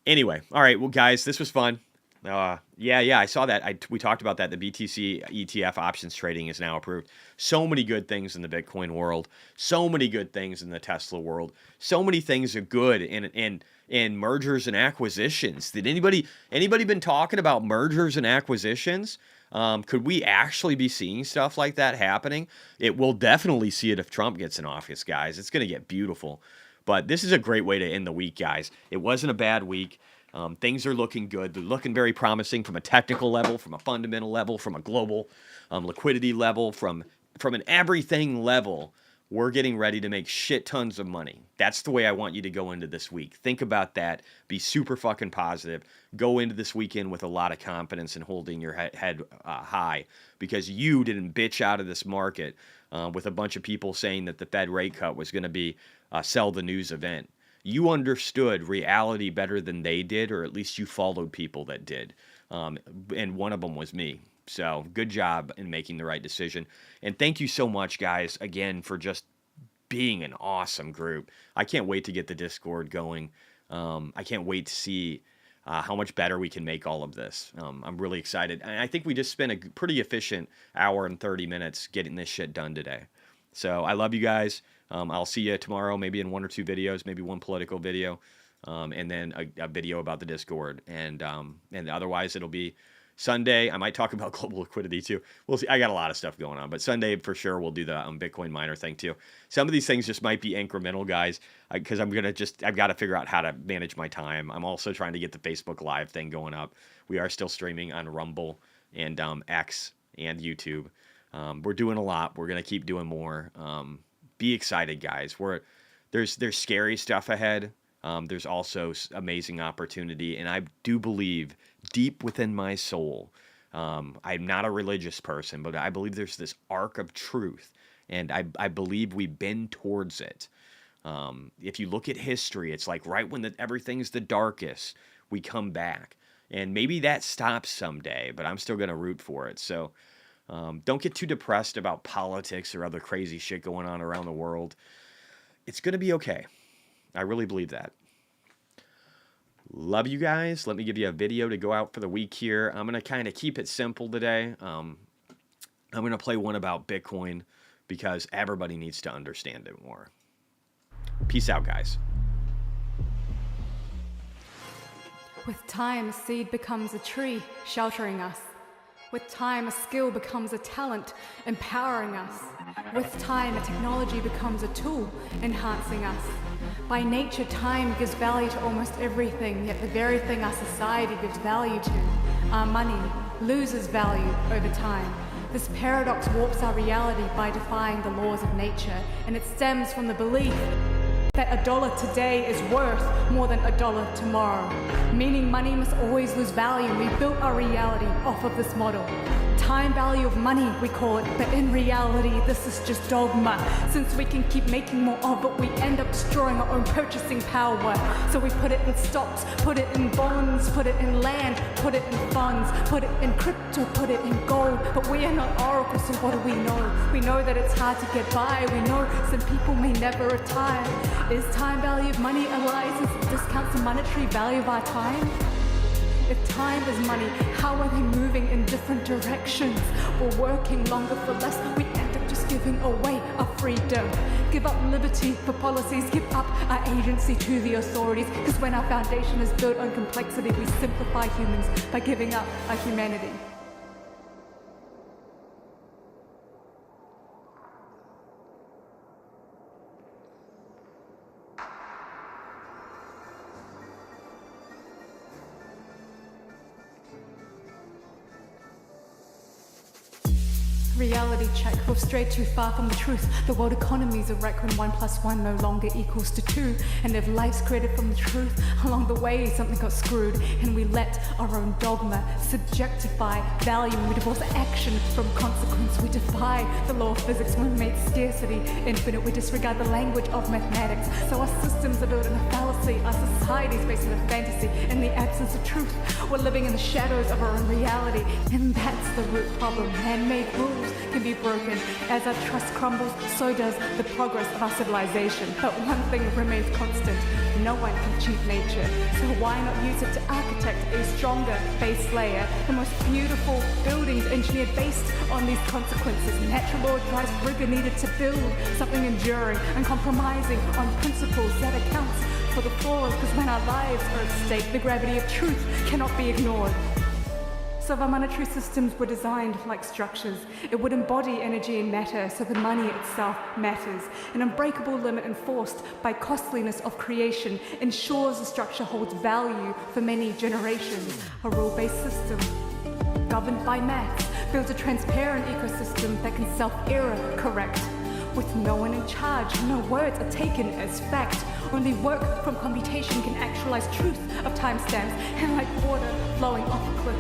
Anyway, all right. Well, guys, this was fun. Yeah, I saw that. We talked about that. The BTC ETF options trading is now approved. So many good things in the Bitcoin world. So many good things in the Tesla world. So many things are good in mergers and acquisitions. Did anybody been talking about mergers and acquisitions? Could we actually be seeing stuff like that happening? It will definitely see it if Trump gets in office, guys. It's going to get beautiful. But this is a great way to end the week, guys. It wasn't a bad week. Things are looking good. They're looking very promising from a technical level, from a fundamental level, from a global liquidity level, from an everything level. We're getting ready to make shit tons of money. That's the way I want you to go into this week. Think about that. Be super fucking positive. Go into this weekend with a lot of confidence and holding your head high, because you didn't bitch out of this market with a bunch of people saying that the Fed rate cut was going to be sell the news event. You understood reality better than they did, or at least you followed people that did. And one of them was me. So good job in making the right decision. And thank you so much, guys, again, for just being an awesome group. I can't wait to get the Discord going. I can't wait to see how much better we can make all of this. I'm really excited. And I think we just spent a pretty efficient hour and 30 minutes getting this shit done today. So I love you guys. I'll see you tomorrow, maybe in one or two videos, maybe one political video, and then a video about the Discord. And otherwise, it'll be Sunday. I might talk about global liquidity too. We'll see. I got a lot of stuff going on, but Sunday for sure we'll do the Bitcoin miner thing too. Some of these things just might be incremental, guys, because I've got to figure out how to manage my time. I'm also trying to get the Facebook Live thing going up. We are still streaming on Rumble and X and YouTube. We're doing a lot. We're gonna keep doing more. Be excited, guys. There's scary stuff ahead. There's also amazing opportunity, and I do believe deep within my soul, I'm not a religious person, but I believe there's this arc of truth, and I believe we bend towards it. If you look at history, it's like right when everything's the darkest, we come back, and maybe that stops someday, but I'm still going to root for it. So don't get too depressed about politics or other crazy shit going on around the world. It's going to be okay. I really believe that. Love you guys. Let me give you a video to go out for the week here. I'm going to kind of keep it simple today. I'm going to play one about Bitcoin because everybody needs to understand it more. Peace out, guys. With time, a seed becomes a tree, sheltering us. With time, a skill becomes a talent, empowering us. With time, a technology becomes a tool, enhancing us. By nature, time gives value to almost everything, yet the very thing our society gives value to, our money, loses value over time. This paradox warps our reality by defying the laws of nature, and it stems from the belief that $1 today is worth more than $1 tomorrow. Meaning money must always lose value. We built our reality off of this model. Time value of money, we call it, but in reality, this is just dogma. Since we can keep making more of it, we end up destroying our own purchasing power. So we put it in stocks, put it in bonds, put it in land, put it in funds, put it in crypto, put it in gold. But we are not oracles, so what do we know? We know that it's hard to get by. We know some people may never retire. Is time value of money a lie since it discounts the monetary value of our time? If time is money, how are they moving in different directions? We're working longer for less, we end up just giving away our freedom. Give up liberty for policies, give up our agency to the authorities. Because when our foundation is built on complexity, we simplify humans by giving up our humanity. Reality check, we've strayed too far from the truth. The world economy's a wreck when 1 + 1 no longer equals to 2. And if life's created from the truth, along the way something got screwed. And we let our own dogma subjectify value. And we divorce action from consequence. We defy the law of physics when we make scarcity infinite. We disregard the language of mathematics. So our systems are built in a fallacy. Our society's based in a fantasy. In the absence of truth, we're living in the shadows of our own reality. And that's the root problem. Man-made rules can be broken. As our trust crumbles, so does the progress of our civilization. But one thing remains constant: no one can cheat nature. So why not use it to architect a stronger base layer? The most beautiful buildings engineered based on these consequences. Natural law drives rigor needed to build something enduring, uncompromising on principles that accounts for the flaws. Because when our lives are at stake, the gravity of truth cannot be ignored. So if our monetary systems were designed like structures, it would embody energy and matter, so the money itself matters. An unbreakable limit enforced by costliness of creation ensures the structure holds value for many generations. A rule-based system governed by maths builds a transparent ecosystem that can self-error correct. With no one in charge, no words are taken as fact. Only work from computation can actualize truth of timestamps, and like water flowing off a cliff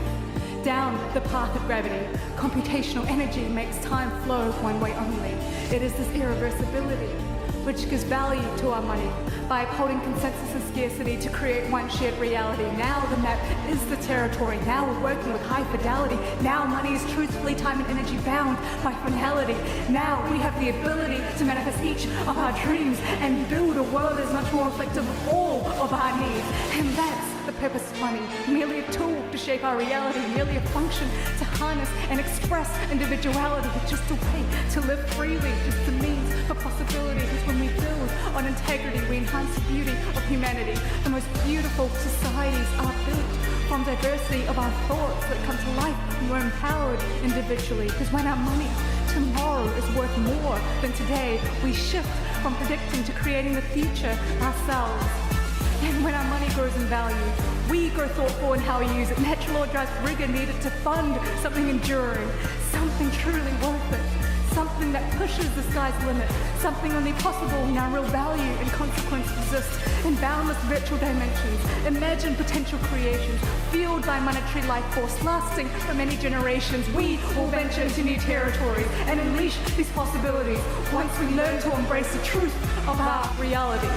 down the path of gravity, computational energy makes time flow one way only. It is this irreversibility which gives value to our money by upholding consensus and scarcity to create one shared reality. Now the map is the territory. Now we're working with high fidelity. Now money is truthfully time and energy bound by finality. Now we have the ability to manifest each of our dreams and build a world that is much more reflective of all of our needs. And that's the purpose of money, merely a tool to shape our reality, merely a function to harness and express individuality, just a way to live freely, just a means for possibility. Because when we build on integrity, we enhance the beauty of humanity. The most beautiful societies are built from diversity of our thoughts that come to life when we're empowered individually. Because when our money tomorrow is worth more than today, we shift from predicting to creating the future ourselves. And when our money grows in value, we grow thoughtful in how we use it. Natural law drives rigor needed to fund something enduring, something truly worth it, something that pushes the sky's limit, something only possible when our real value and consequence exist in boundless virtual dimensions. Imagine potential creations fueled by monetary life force lasting for many generations. We will venture into new territories and unleash these possibilities once we learn to embrace the truth of our reality.